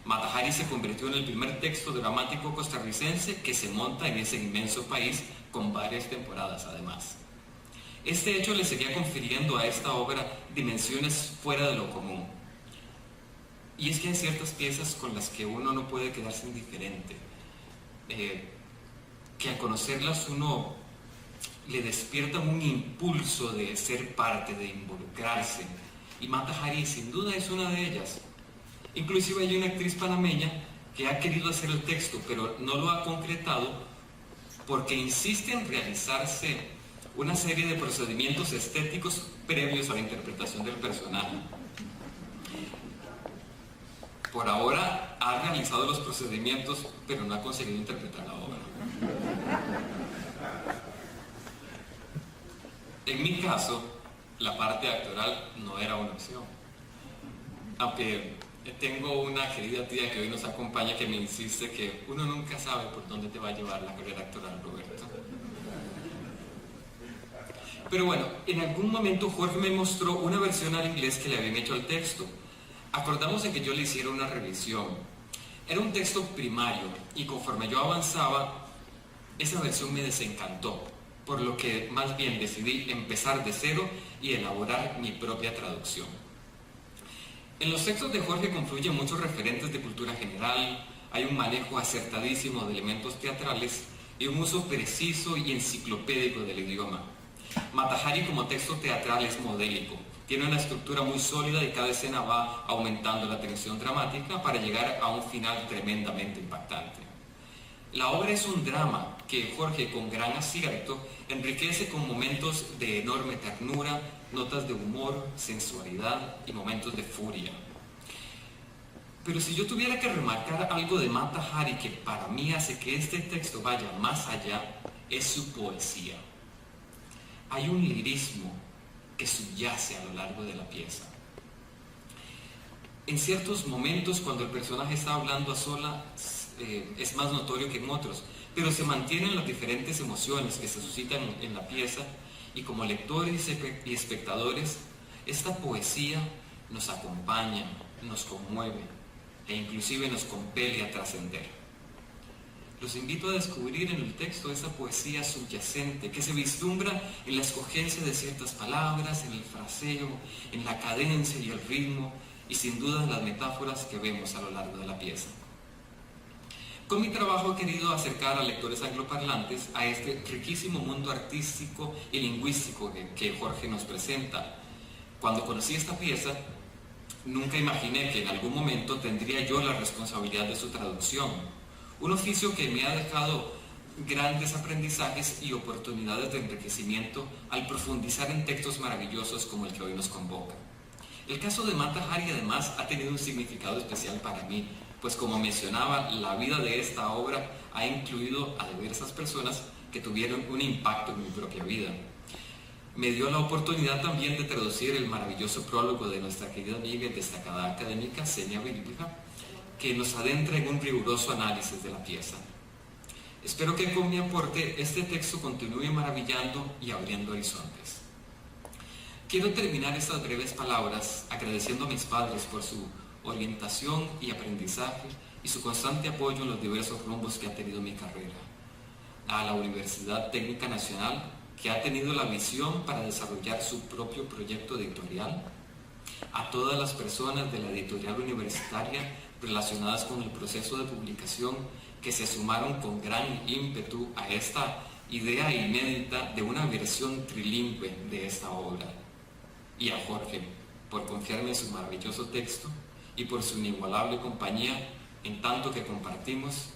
Mata Hari se convirtió en el primer texto dramático costarricense que se monta en ese inmenso país, con varias temporadas además. Este hecho le seguía confiriendo a esta obra dimensiones fuera de lo común. Y es que hay ciertas piezas con las que uno no puede quedarse indiferente, que al conocerlas uno le despierta un impulso de ser parte, de involucrarse. Y Mata Hari sin duda es una de ellas. Inclusive hay una actriz panameña que ha querido hacer el texto, pero no lo ha concretado porque insiste en realizarse una serie de procedimientos estéticos previos a la interpretación del personaje. Por ahora ha realizado los procedimientos, pero no ha conseguido interpretar la obra. En mi caso, la parte actoral no era una opción. Aunque tengo una querida tía que hoy nos acompaña que me insiste que uno nunca sabe por dónde te va a llevar la carrera actoral, Roberto. Pero bueno, en algún momento Jorge me mostró una versión al inglés que le habían hecho al texto. Acordamos en que yo le hiciera una revisión. Era un texto primario y conforme yo avanzaba, esa versión me desencantó, por lo que más bien decidí empezar de cero y elaborar mi propia traducción. En los textos de Jorge confluyen muchos referentes de cultura general, hay un manejo acertadísimo de elementos teatrales y un uso preciso y enciclopédico del idioma. Mata Hari como texto teatral es modélico, tiene una estructura muy sólida y cada escena va aumentando la tensión dramática para llegar a un final tremendamente impactante. La obra es un drama que Jorge, con gran acierto, enriquece con momentos de enorme ternura, notas de humor, sensualidad y momentos de furia. Pero si yo tuviera que remarcar algo de Mata Hari que para mí hace que este texto vaya más allá, es su poesía. Hay un lirismo que subyace a lo largo de la pieza. En ciertos momentos, cuando el personaje está hablando a solas, es más notorio que en otros, pero se mantienen las diferentes emociones que se suscitan en la pieza, y como lectores y espectadores, esta poesía nos acompaña, nos conmueve e inclusive nos compele a trascender. Los invito a descubrir en el texto esa poesía subyacente que se vislumbra en la escogencia de ciertas palabras, en el fraseo, en la cadencia y el ritmo, y sin duda en las metáforas que vemos a lo largo de la pieza. Con mi trabajo he querido acercar a lectores angloparlantes a este riquísimo mundo artístico y lingüístico que Jorge nos presenta. Cuando conocí esta pieza, nunca imaginé que en algún momento tendría yo la responsabilidad de su traducción, un oficio que me ha dejado grandes aprendizajes y oportunidades de enriquecimiento al profundizar en textos maravillosos como el que hoy nos convoca. El caso de Mata Hari además ha tenido un significado especial para mí, pues como mencionaba, la vida de esta obra ha incluido a diversas personas que tuvieron un impacto en mi propia vida. Me dio la oportunidad también de traducir el maravilloso prólogo de nuestra querida amiga y destacada académica Senia Bíblica, que nos adentra en un riguroso análisis de la pieza. Espero que con mi aporte este texto continúe maravillando y abriendo horizontes. Quiero terminar estas breves palabras agradeciendo a mis padres por su orientación y aprendizaje y su constante apoyo en los diversos rumbos que ha tenido mi carrera. A la Universidad Técnica Nacional, que ha tenido la visión para desarrollar su propio proyecto editorial. A todas las personas de la editorial universitaria relacionadas con el proceso de publicación que se sumaron con gran ímpetu a esta idea inédita de una versión trilingüe de esta obra. Y a Jorge, por confiarme en su maravilloso texto y por su inigualable compañía en tanto que compartimos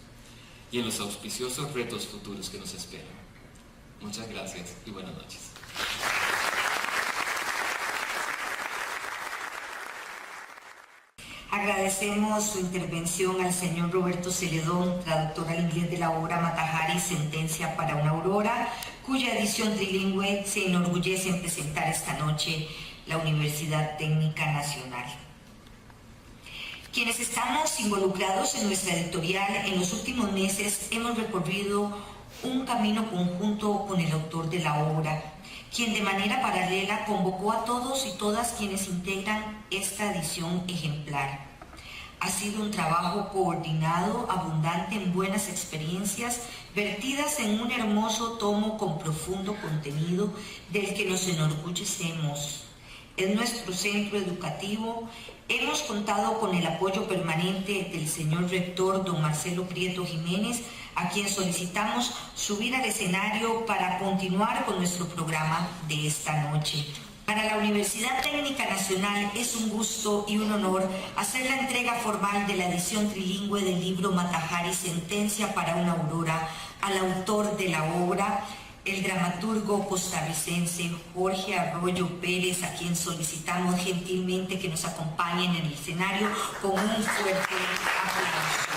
y en los auspiciosos retos futuros que nos esperan. Muchas gracias y buenas noches. Agradecemos su intervención al señor Roberto Celedón, traductor al inglés de la obra Mata Hari, Sentencia para una Aurora, cuya edición trilingüe se enorgullece en presentar esta noche la Universidad Técnica Nacional. Quienes estamos involucrados en nuestra editorial en los últimos meses hemos recorrido un camino conjunto con el autor de la obra, quien de manera paralela convocó a todos y todas quienes integran esta edición ejemplar. Ha sido un trabajo coordinado, abundante en buenas experiencias, vertidas en un hermoso tomo con profundo contenido del que nos enorgullecemos. Es nuestro centro educativo. Hemos contado con el apoyo permanente del señor rector, don Marcelo Prieto Jiménez, a quien solicitamos subir al escenario para continuar con nuestro programa de esta noche. Para la Universidad Técnica Nacional es un gusto y un honor hacer la entrega formal de la edición trilingüe del libro Mata Hari, Sentencia para una Aurora, al autor de la obra, el dramaturgo costarricense Jorge Arroyo Pérez, a quien solicitamos gentilmente que nos acompañen en el escenario con un fuerte aplauso.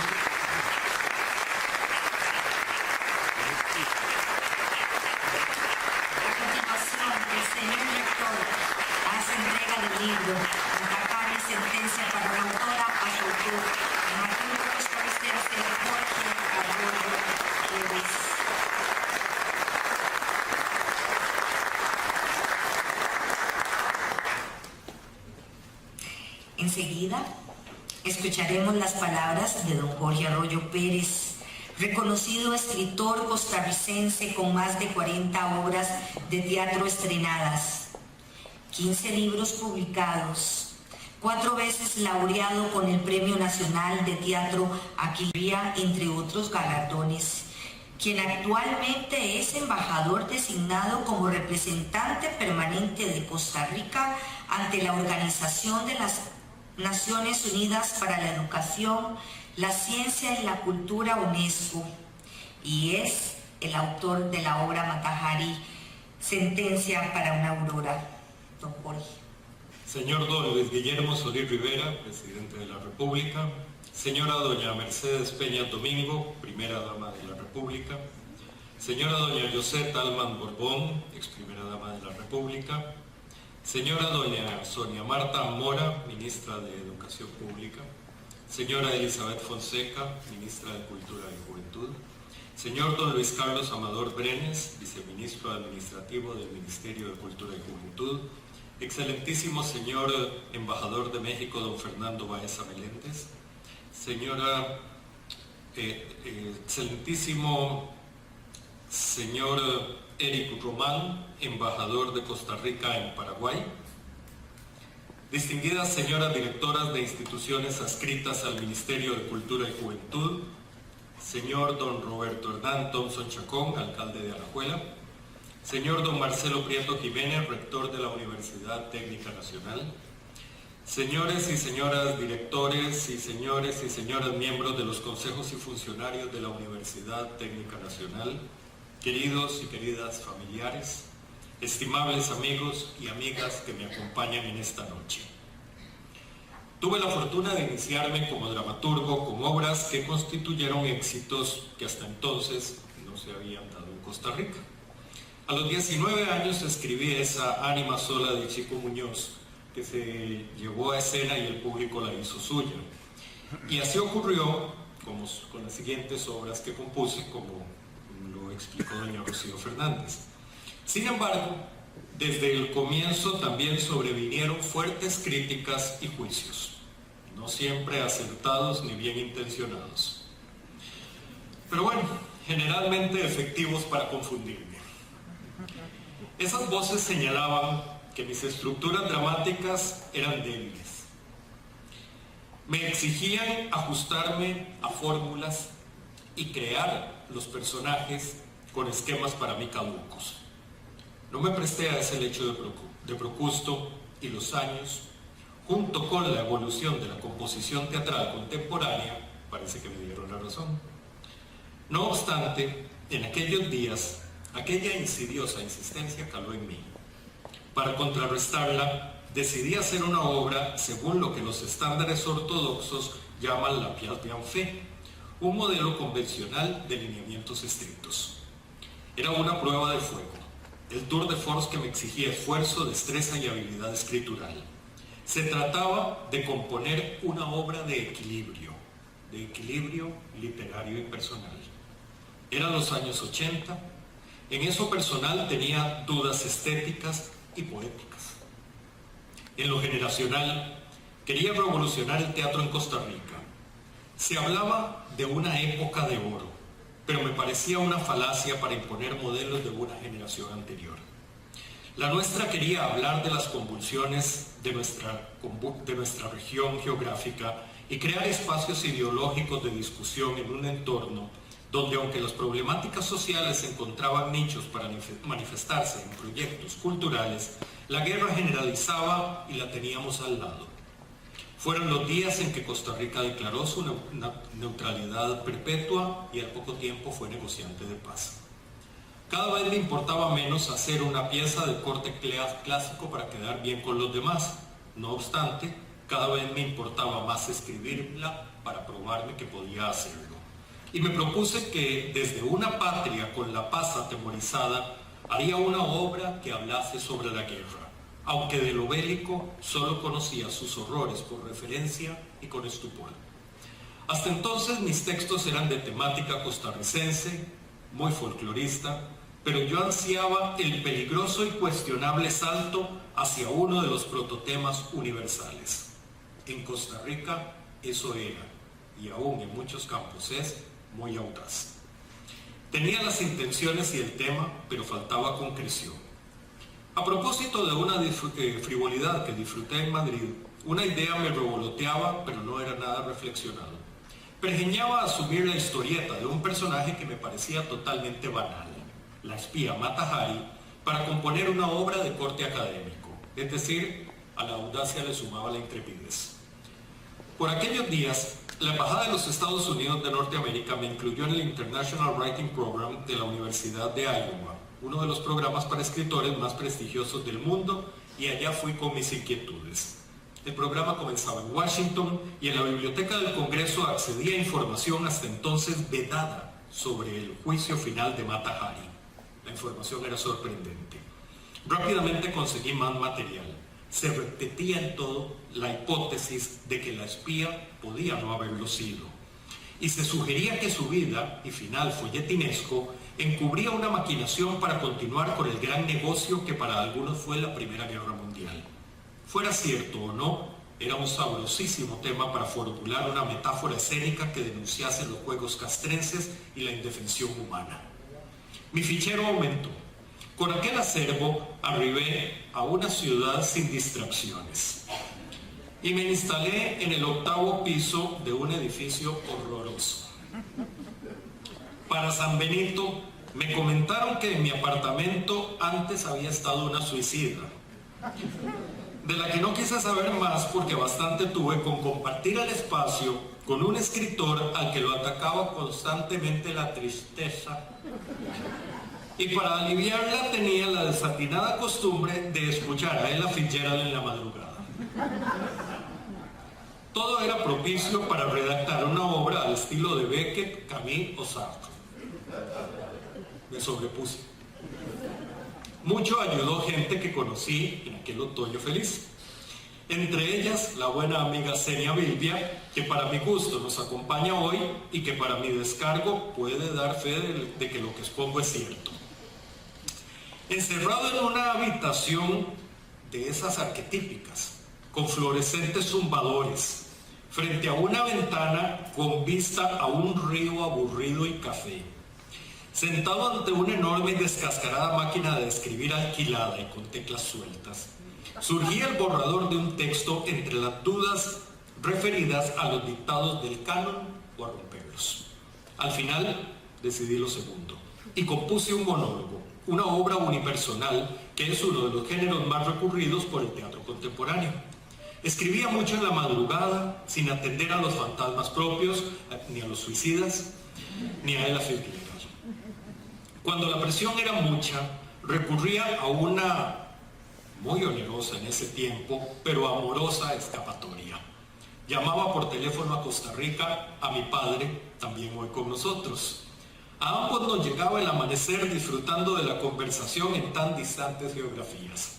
A continuación, el señor rector hace entrega del libro Mata Hari, Sentencia para una Autora, a su autor, el dramaturgo costarricense Jorge Arroyo Pérez. Enseguida, escucharemos las palabras de don Jorge Arroyo Pérez, reconocido escritor costarricense con más de 40 obras de teatro estrenadas, 15 libros publicados, 4 veces laureado con el Premio Nacional de Teatro Aquilia, entre otros galardones, quien actualmente es embajador designado como representante permanente de Costa Rica ante la Organización de las Naciones Unidas para la Educación, la Ciencia y la Cultura, UNESCO, y es el autor de la obra Mata Hari, Sentencia para una Aurora. Don Jorge. Señor don Luis Guillermo Solís Rivera, presidente de la República, señora doña Mercedes Peñas Domingo, primera dama de la República, señora doña Josette Alman Borbón, ex primera dama de la República, señora doña Sonia Marta Mora, ministra de Educación Pública, señora Elizabeth Fonseca, ministra de Cultura y Juventud, señor don Luis Carlos Amador Brenes, viceministro administrativo del Ministerio de Cultura y Juventud, excelentísimo señor embajador de México don Fernando Baeza Meléndez, excelentísimo señor Eric Román, embajador de Costa Rica en Paraguay, distinguidas señoras directoras de instituciones adscritas al Ministerio de Cultura y Juventud, señor don Roberto Hernán Thompson Chacón, alcalde de Alajuela, señor don Marcelo Prieto Jiménez, rector de la Universidad Técnica Nacional, señores y señoras directores y señores y señoras miembros de los consejos y funcionarios de la Universidad Técnica Nacional, queridos y queridas familiares, estimables amigos y amigas que me acompañan en esta noche. Tuve la fortuna de iniciarme como dramaturgo con obras que constituyeron éxitos que hasta entonces no se habían dado en Costa Rica. A los 19 años escribí esa Ánima sola de Chico Muñoz, que se llevó a escena y el público la hizo suya. Y así ocurrió con las siguientes obras que compuse, como lo explicó doña Rocío Fernández. Sin embargo, desde el comienzo también sobrevinieron fuertes críticas y juicios, no siempre acertados ni bien intencionados, pero bueno, generalmente efectivos para confundirme. Esas voces señalaban que mis estructuras dramáticas eran débiles. Me exigían ajustarme a fórmulas y crear los personajes con esquemas para mí caducos. No me presté a ese lecho de Procusto, y los años, junto con la evolución de la composición teatral contemporánea, parece que me dieron la razón. No obstante, en aquellos días, aquella insidiosa insistencia caló en mí. Para contrarrestarla, decidí hacer una obra según lo que los estándares ortodoxos llaman la pièce bien faite, un modelo convencional de lineamientos estrictos. Era una prueba de fuego, el tour de force que me exigía esfuerzo, destreza y habilidad escritural. Se trataba de componer una obra de equilibrio literario y personal. Eran los años 80, en eso personal tenía dudas estéticas y poéticas. En lo generacional, quería revolucionar el teatro en Costa Rica. Se hablaba de una época de oro, pero me parecía una falacia para imponer modelos de una generación anterior. La nuestra quería hablar de las convulsiones de nuestra región geográfica y crear espacios ideológicos de discusión en un entorno donde, aunque las problemáticas sociales encontraban nichos para manifestarse en proyectos culturales, la guerra generalizaba y la teníamos al lado. Fueron los días en que Costa Rica declaró su neutralidad perpetua y al poco tiempo fue negociante de paz. Cada vez me importaba menos hacer una pieza de corte clásico para quedar bien con los demás. No obstante, cada vez me importaba más escribirla para probarme que podía hacerlo. Y me propuse que desde una patria con la paz atemorizada haría una obra que hablase sobre la guerra, aunque de lo bélico solo conocía sus horrores por referencia y con estupor. Hasta entonces mis textos eran de temática costarricense, muy folclorista, pero yo ansiaba el peligroso y cuestionable salto hacia uno de los prototemas universales. En Costa Rica eso era, y aún en muchos campos es, muy audaz. Tenía las intenciones y el tema, pero faltaba concreción. A propósito de una frivolidad que disfruté en Madrid, una idea me revoloteaba, pero no era nada reflexionado. Pergeñaba asumir la historieta de un personaje que me parecía totalmente banal, la espía Mata Hari, para componer una obra de corte académico, es decir, a la audacia le sumaba la intrepidez. Por aquellos días, la Embajada de los Estados Unidos de Norteamérica me incluyó en el International Writing Program de la Universidad de Iowa, uno de los programas para escritores más prestigiosos del mundo, y allá fui con mis inquietudes. El programa comenzaba en Washington y en la Biblioteca del Congreso accedía a información hasta entonces vedada sobre el juicio final de Mata Hari. La información era sorprendente. Rápidamente conseguí más material. Se repetía en todo la hipótesis de que la espía podía no haberlo sido. Y se sugería que su vida y final folletinesco encubría una maquinación para continuar con el gran negocio que para algunos fue la Primera Guerra Mundial. Fuera cierto o no, era un sabrosísimo tema para formular una metáfora escénica que denunciase los juegos castrenses y la indefensión humana. Mi fichero aumentó. Con aquel acervo arribé a una ciudad sin distracciones y me instalé en el 8º piso de un edificio horroroso. Para San Benito me comentaron que en mi apartamento antes había estado una suicida, de la que no quise saber más porque bastante tuve con compartir el espacio con un escritor al que lo atacaba constantemente la tristeza, y para aliviarla tenía la desatinada costumbre de escuchar a Ella Fitzgerald en la madrugada. Todo era propicio para redactar una obra al estilo de Beckett, Camus o Sartre. Me sobrepuse. Mucho ayudó gente que conocí en aquel otoño feliz. Entre ellas, la buena amiga Senia Bilbia, que para mi gusto nos acompaña hoy y que para mi descargo puede dar fe de que lo que expongo es cierto. Encerrado en una habitación de esas arquetípicas, con fluorescentes zumbadores, frente a una ventana con vista a un río aburrido y café, sentado ante una enorme y descascarada máquina de escribir alquilada y con teclas sueltas, surgía el borrador de un texto entre las dudas referidas a los dictados del canon o a romperlos. Al final decidí lo segundo y compuse un monólogo, una obra unipersonal que es uno de los géneros más recurridos por el teatro contemporáneo. Escribía mucho en la madrugada, sin atender a los fantasmas propios, ni a los suicidas, ni a Ella Fitzgerald. Cuando la presión era mucha, recurría a una muy onerosa en ese tiempo, pero amorosa escapatoria. Llamaba por teléfono a Costa Rica a mi padre, también hoy con nosotros. A ambos nos llegaba el amanecer disfrutando de la conversación en tan distantes geografías.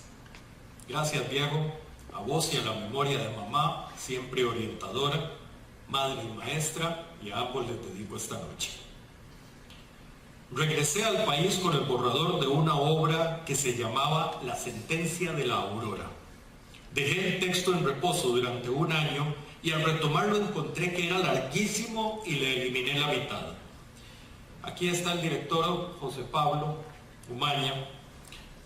Gracias, viejo, a vos y a la memoria de mamá, siempre orientadora, madre y maestra, y a ambos les dedico esta noche. Regresé al país con el borrador de una obra que se llamaba La sentencia de la aurora. Dejé el texto en reposo durante un año y al retomarlo encontré que era larguísimo y le eliminé la mitad. Aquí está el director José Pablo Umaña,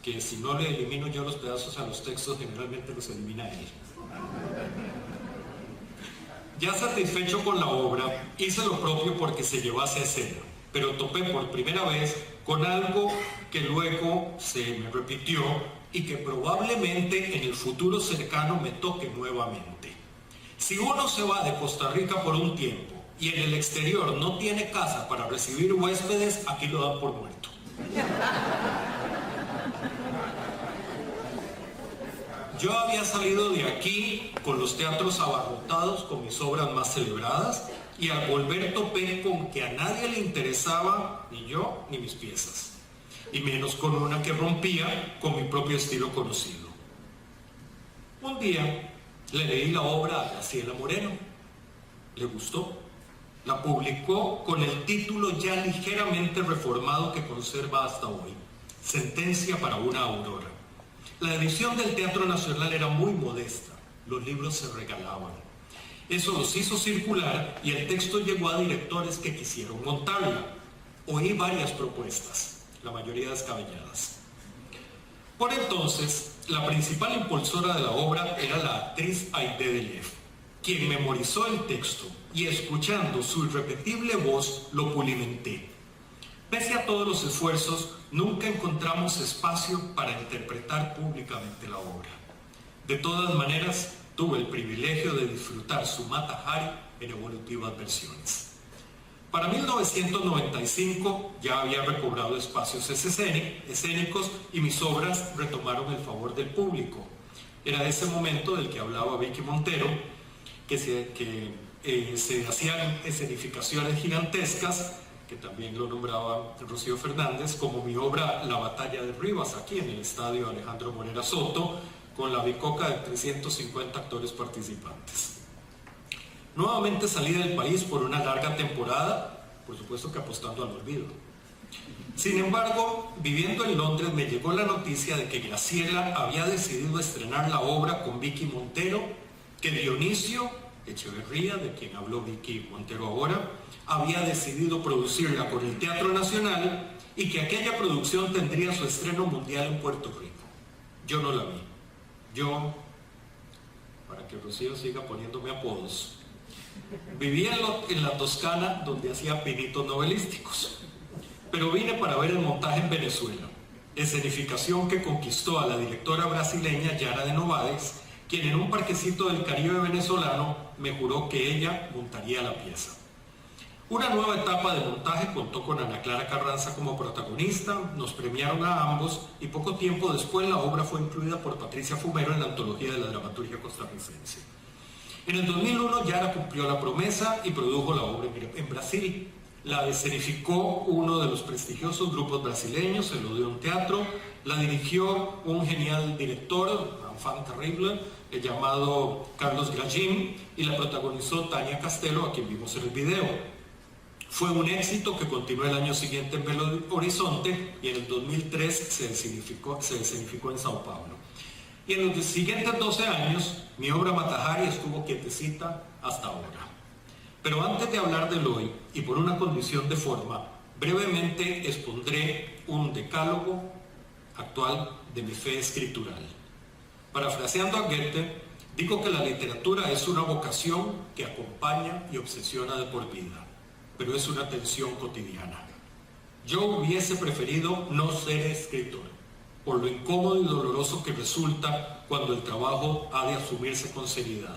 que si no le elimino yo los pedazos a los textos, generalmente los elimina él. Ya satisfecho con la obra, hice lo propio porque se llevase a escena, pero topé por primera vez con algo que luego se me repitió y que probablemente en el futuro cercano me toque nuevamente. Si uno se va de Costa Rica por un tiempo y en el exterior no tiene casa para recibir huéspedes, aquí lo dan por muerto. Yo había salido de aquí con los teatros abarrotados con mis obras más celebradas y al volver topé con que a nadie le interesaba ni yo ni mis piezas, y menos con una que rompía con mi propio estilo conocido. Un día le leí la obra a Graciela Moreno. Le gustó. La publicó con el título ya ligeramente reformado que conserva hasta hoy, Sentencia para una aurora. La edición del Teatro Nacional era muy modesta, los libros se regalaban. Eso los hizo circular y el texto llegó a directores que quisieron montarla. Oí varias propuestas, la mayoría descabelladas. Por entonces, la principal impulsora de la obra era la actriz Aide Deleuve, quien memorizó el texto y escuchando su irrepetible voz lo pulimenté. Pese a todos los esfuerzos, nunca encontramos espacio para interpretar públicamente la obra. De todas maneras, tuve el privilegio de disfrutar su Mata Hari en evolutivas versiones. Para 1995 ya había recobrado espacios escénicos y mis obras retomaron el favor del público. Era ese momento del que hablaba Vicky Montero, que se hacían escenificaciones gigantescas, que también lo nombraba Rocío Fernández, como mi obra La Batalla de Rivas, aquí en el Estadio Alejandro Morera Soto, con la bicoca de 350 actores participantes. Nuevamente salí del país por una larga temporada, por supuesto que apostando al olvido. Sin embargo, viviendo en Londres me llegó la noticia de que Graciela había decidido estrenar la obra con Vicky Montero, que Dionisio Echeverría, de quien habló Vicky Montero ahora, había decidido producirla con el Teatro Nacional y que aquella producción tendría su estreno mundial en Puerto Rico. Yo no la vi. Yo, para que Rocío siga poniéndome apodos, vivía en la Toscana, donde hacía pinitos novelísticos, pero vine para ver el montaje en Venezuela, escenificación que conquistó a la directora brasileña Yara de Novades, quien en un parquecito del Caribe venezolano me juró que ella montaría la pieza. Una nueva etapa de montaje contó con Ana Clara Carranza como protagonista, nos premiaron a ambos y poco tiempo después la obra fue incluida por Patricia Fumero en la antología de la dramaturgia costarricense. En el 2001 Yara cumplió la promesa y produjo la obra en Brasil. La escenificó uno de los prestigiosos grupos brasileños, el Odeon Teatro. La dirigió un genial director, un fan terrible, llamado Carlos Gallin, y la protagonizó Tania Castelo, a quien vimos en el video. Fue un éxito que continuó el año siguiente en Belo Horizonte y en el 2003 se escenificó en Sao Paulo. Y en los siguientes 12 años, mi obra Mata Hari estuvo quietecita hasta ahora. Pero antes de hablar del hoy, y por una condición de forma, brevemente expondré un decálogo actual de mi fe escritural. Parafraseando a Goethe, digo que la literatura es una vocación que acompaña y obsesiona de por vida, pero es una tensión cotidiana. Yo hubiese preferido no ser escritor, por lo incómodo y doloroso que resulta cuando el trabajo ha de asumirse con seriedad.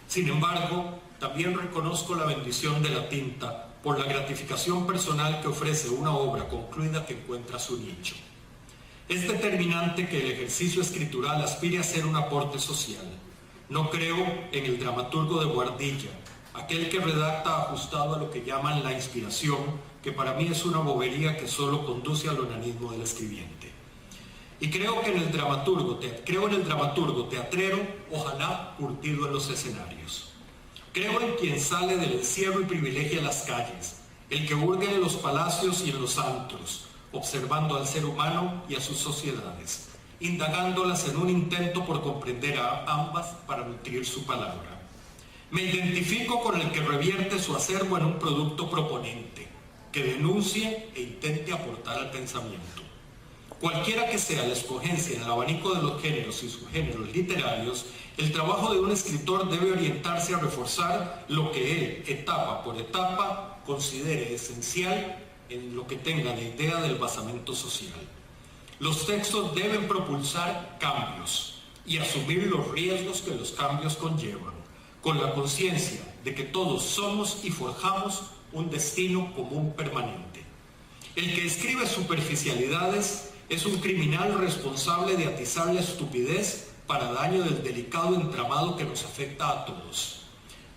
Sin embargo, también reconozco la bendición de la tinta por la gratificación personal que ofrece una obra concluida que encuentra su nicho. Es determinante que el ejercicio escritural aspire a ser un aporte social. No creo en el dramaturgo de buhardilla, aquel que redacta ajustado a lo que llaman la inspiración, que para mí es una bobería que solo conduce al onanismo del escribiente. Y creo en el dramaturgo teatrero, ojalá curtido en los escenarios. Creo en quien sale del encierro y privilegia las calles, el que hurga en los palacios y en los antros, observando al ser humano y a sus sociedades, indagándolas en un intento por comprender a ambas para nutrir su palabra. Me identifico con el que revierte su acervo en un producto proponente, que denuncie e intente aportar al pensamiento. Cualquiera que sea la escogencia en el abanico de los géneros y subgéneros literarios, el trabajo de un escritor debe orientarse a reforzar lo que él, etapa por etapa, considere esencial en lo que tenga la idea del basamento social. Los textos deben propulsar cambios y asumir los riesgos que los cambios conllevan, con la conciencia de que todos somos y forjamos un destino común permanente. El que escribe superficialidades es un criminal responsable de atizar la estupidez para daño del delicado entramado que nos afecta a todos.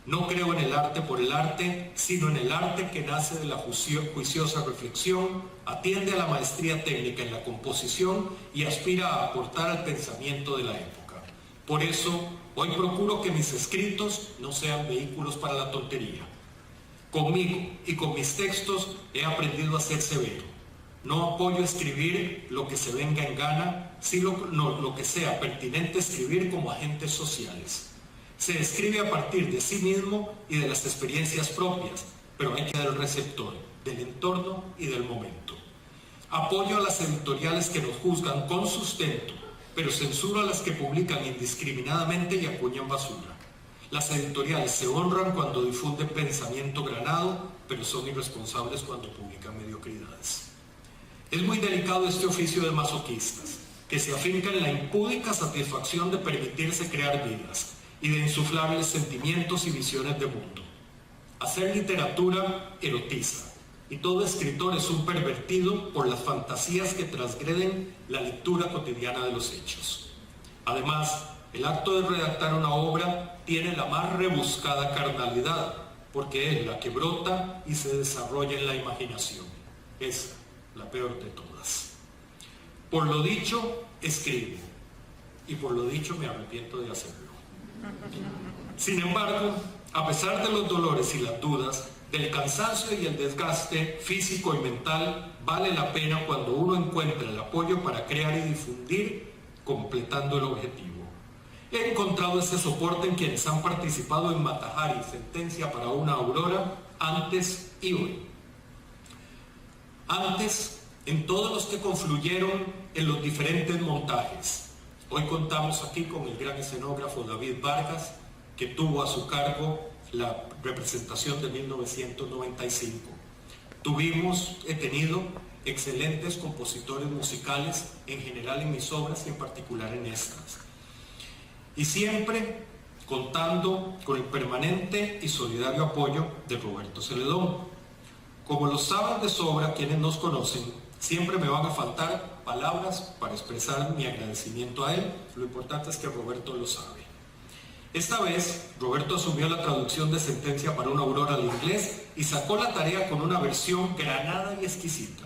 No creo en el arte por el arte, sino en el arte que nace de la juiciosa reflexión, atiende a la maestría técnica en la composición y aspira a aportar al pensamiento de la época. Por eso, hoy procuro que mis escritos no sean vehículos para la tontería. Conmigo y con mis textos he aprendido a ser severo. No apoyo escribir lo que se venga en gana, sino lo que sea pertinente escribir como agentes sociales. Se escribe a partir de sí mismo y de las experiencias propias, pero hay que dar el receptor, del entorno y del momento. Apoyo a las editoriales que nos juzgan con sustento, pero censuro a las que publican indiscriminadamente y acuñan basura. Las editoriales se honran cuando difunden pensamiento granado, pero son irresponsables cuando publican mediocridades. Es muy delicado este oficio de masoquistas, que se afinca en la impúdica satisfacción de permitirse crear vidas y de insuflarles sentimientos y visiones de mundo. Hacer literatura erotiza, y todo escritor es un pervertido por las fantasías que transgreden la lectura cotidiana de los hechos. Además, el acto de redactar una obra tiene la más rebuscada carnalidad, porque es la que brota y se desarrolla en la imaginación. Esa, la peor de todas. Por lo dicho, escribo, y por lo dicho me arrepiento de hacerlo. Sin embargo, a pesar de los dolores y las dudas, del cansancio y el desgaste físico y mental, vale la pena cuando uno encuentra el apoyo para crear y difundir, completando el objetivo. He encontrado ese soporte en quienes han participado en Mata Hari, Sentencia para una Aurora, antes y hoy. Antes, en todos los que confluyeron en los diferentes montajes. Hoy contamos aquí con el gran escenógrafo David Vargas, que tuvo a su cargo la representación de 1995. He tenido excelentes compositores musicales en general en mis obras y en particular en estas. Y siempre contando con el permanente y solidario apoyo de Roberto Celedón. Como lo saben de sobra quienes nos conocen, siempre me van a faltar palabras para expresar mi agradecimiento a él. Lo importante es que Roberto lo sabe. Esta vez, Roberto asumió la traducción de Sentencia para una Aurora al inglés y sacó la tarea con una versión granada y exquisita.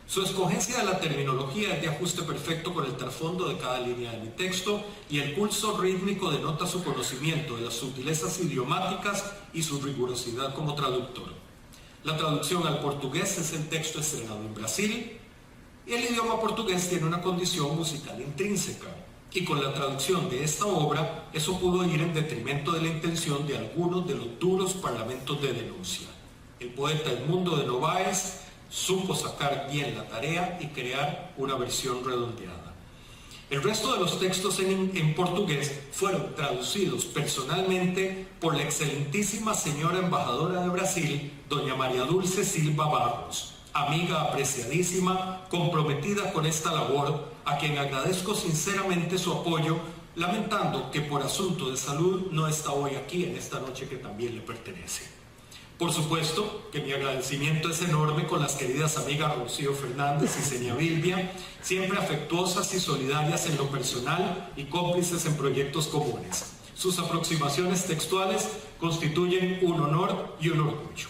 Su escogencia de la terminología es de ajuste perfecto con el trasfondo de cada línea de mi texto y el pulso rítmico denota su conocimiento de las sutilezas idiomáticas y su rigurosidad como traductor. La traducción al portugués es el texto estrenado en Brasil y el idioma portugués tiene una condición musical intrínseca. Y con la traducción de esta obra, eso pudo ir en detrimento de la intención de algunos de los duros parlamentos de denuncia. El poeta Edmundo de Novaes supo sacar bien la tarea y crear una versión redondeada. El resto de los textos en portugués fueron traducidos personalmente por la excelentísima señora embajadora de Brasil, doña María Dulce Silva Barros, amiga apreciadísima, comprometida con esta labor, a quien agradezco sinceramente su apoyo, lamentando que por asunto de salud no está hoy aquí en esta noche que también le pertenece. Por supuesto que mi agradecimiento es enorme con las queridas amigas Rocío Fernández y Senia Bilbia, siempre afectuosas y solidarias en lo personal y cómplices en proyectos comunes. Sus aproximaciones textuales constituyen un honor y un orgullo.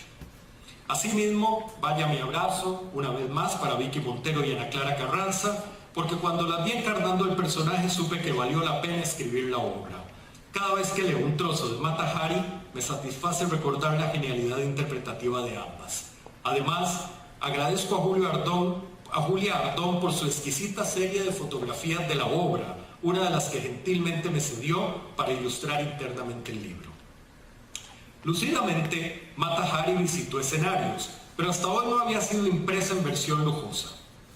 Asimismo, vaya mi abrazo una vez más para Vicky Montero y Ana Clara Carranza, porque cuando las vi encarnando el personaje supe que valió la pena escribir la obra. Cada vez que leo un trozo de Mata Hari, me satisface recordar la genialidad interpretativa de ambas. Además, agradezco a Julia Ardón por su exquisita serie de fotografías de la obra, una de las que gentilmente me cedió para ilustrar internamente el libro. Lucidamente, Mata Hari visitó escenarios, pero hasta hoy no había sido impresa en versión lujosa.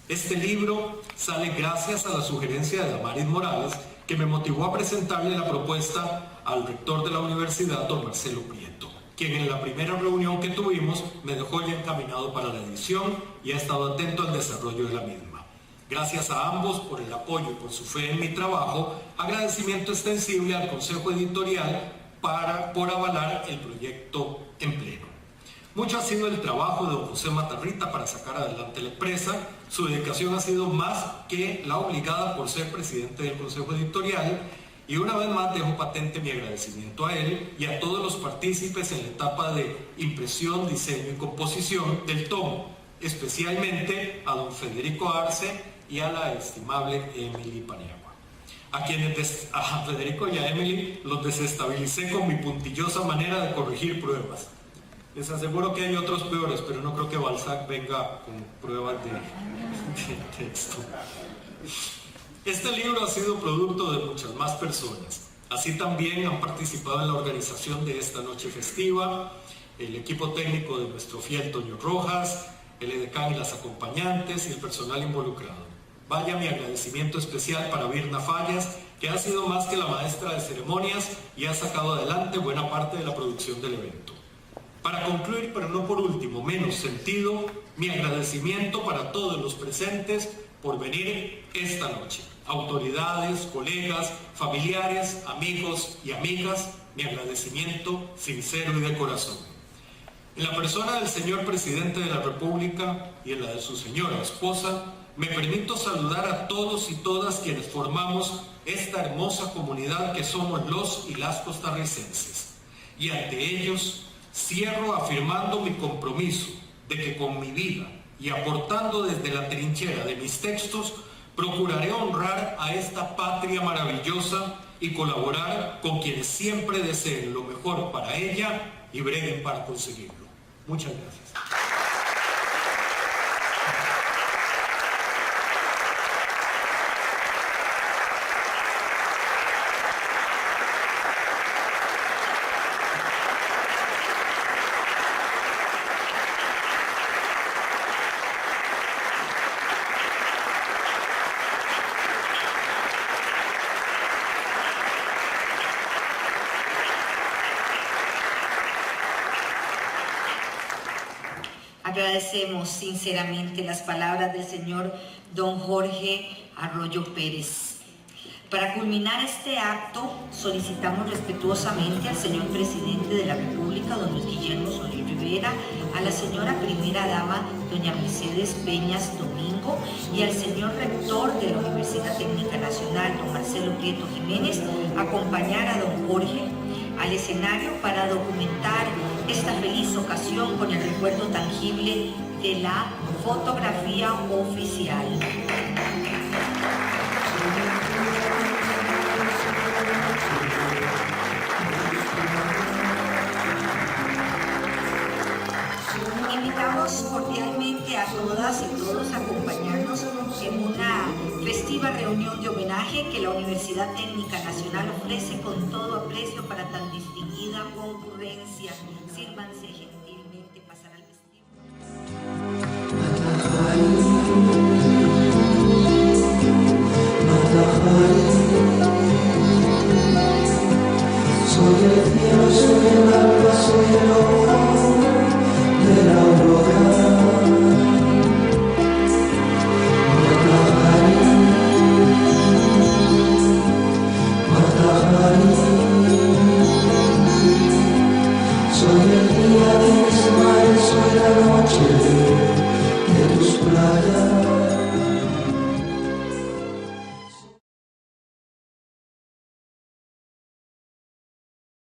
Este libro sale gracias a la sugerencia de Damaris Morales, que me motivó a presentarle la propuesta al rector de la universidad, don Marcelo Prieto, quien en la primera reunión que tuvimos me dejó ya encaminado para la edición y ha estado atento al desarrollo de la misma. Gracias a ambos por el apoyo y por su fe en mi trabajo, agradecimiento extensible al Consejo Editorial por avalar el proyecto en pleno. Mucho ha sido el trabajo de don José Matarrita para sacar adelante la empresa. Su dedicación ha sido más que la obligada por ser presidente del Consejo Editorial, y una vez más dejo patente mi agradecimiento a él y a todos los partícipes en la etapa de impresión, diseño y composición del tomo, especialmente a don Federico Arce y a la estimable Emily Paniagua. A Federico y a Emily los desestabilicé con mi puntillosa manera de corregir pruebas. Les aseguro que hay otros peores, pero no creo que Balzac venga con pruebas de texto. Este libro ha sido producto de muchas más personas. Así también han participado en la organización de esta noche festiva el equipo técnico de nuestro fiel Toño Rojas, el edecán y las acompañantes y el personal involucrado. Vaya mi agradecimiento especial para Virna Fallas, que ha sido más que la maestra de ceremonias y ha sacado adelante buena parte de la producción del evento. Para concluir, pero no por último, menos sentido, mi agradecimiento para todos los presentes por venir esta noche. Autoridades, colegas, familiares, amigos y amigas, mi agradecimiento sincero y de corazón. En la persona del señor Presidente de la República y en la de su señora esposa, me permito saludar a todos y todas quienes formamos esta hermosa comunidad que somos los y las costarricenses. Y ante ellos, cierro afirmando mi compromiso de que con mi vida y aportando desde la trinchera de mis textos, procuraré honrar a esta patria maravillosa y colaborar con quienes siempre deseen lo mejor para ella y breguen para conseguirlo. Muchas gracias. Agradecemos sinceramente las palabras del señor don Jorge Arroyo Pérez. Para culminar este acto, solicitamos respetuosamente al señor Presidente de la República, don Luis Guillermo Solís Rivera, a la señora Primera Dama, doña Mercedes Peñas Domingo, y al señor Rector de la Universidad Técnica Nacional, don Marcelo Prieto Jiménez, acompañar a don Jorge al escenario para documentar esta feliz ocasión con el recuerdo tangible de la fotografía oficial. Invitamos cordialmente a todas y todos a acompañarnos en una festiva reunión de homenaje que la Universidad Técnica Nacional ofrece con todo aprecio para tan distinguida concurrencia. Sírvanse gentilmente pasar al Soy el cielo, soy el alba, soy el ojo de la aurora. Matahari, soy el día de mis mares, soy la noche.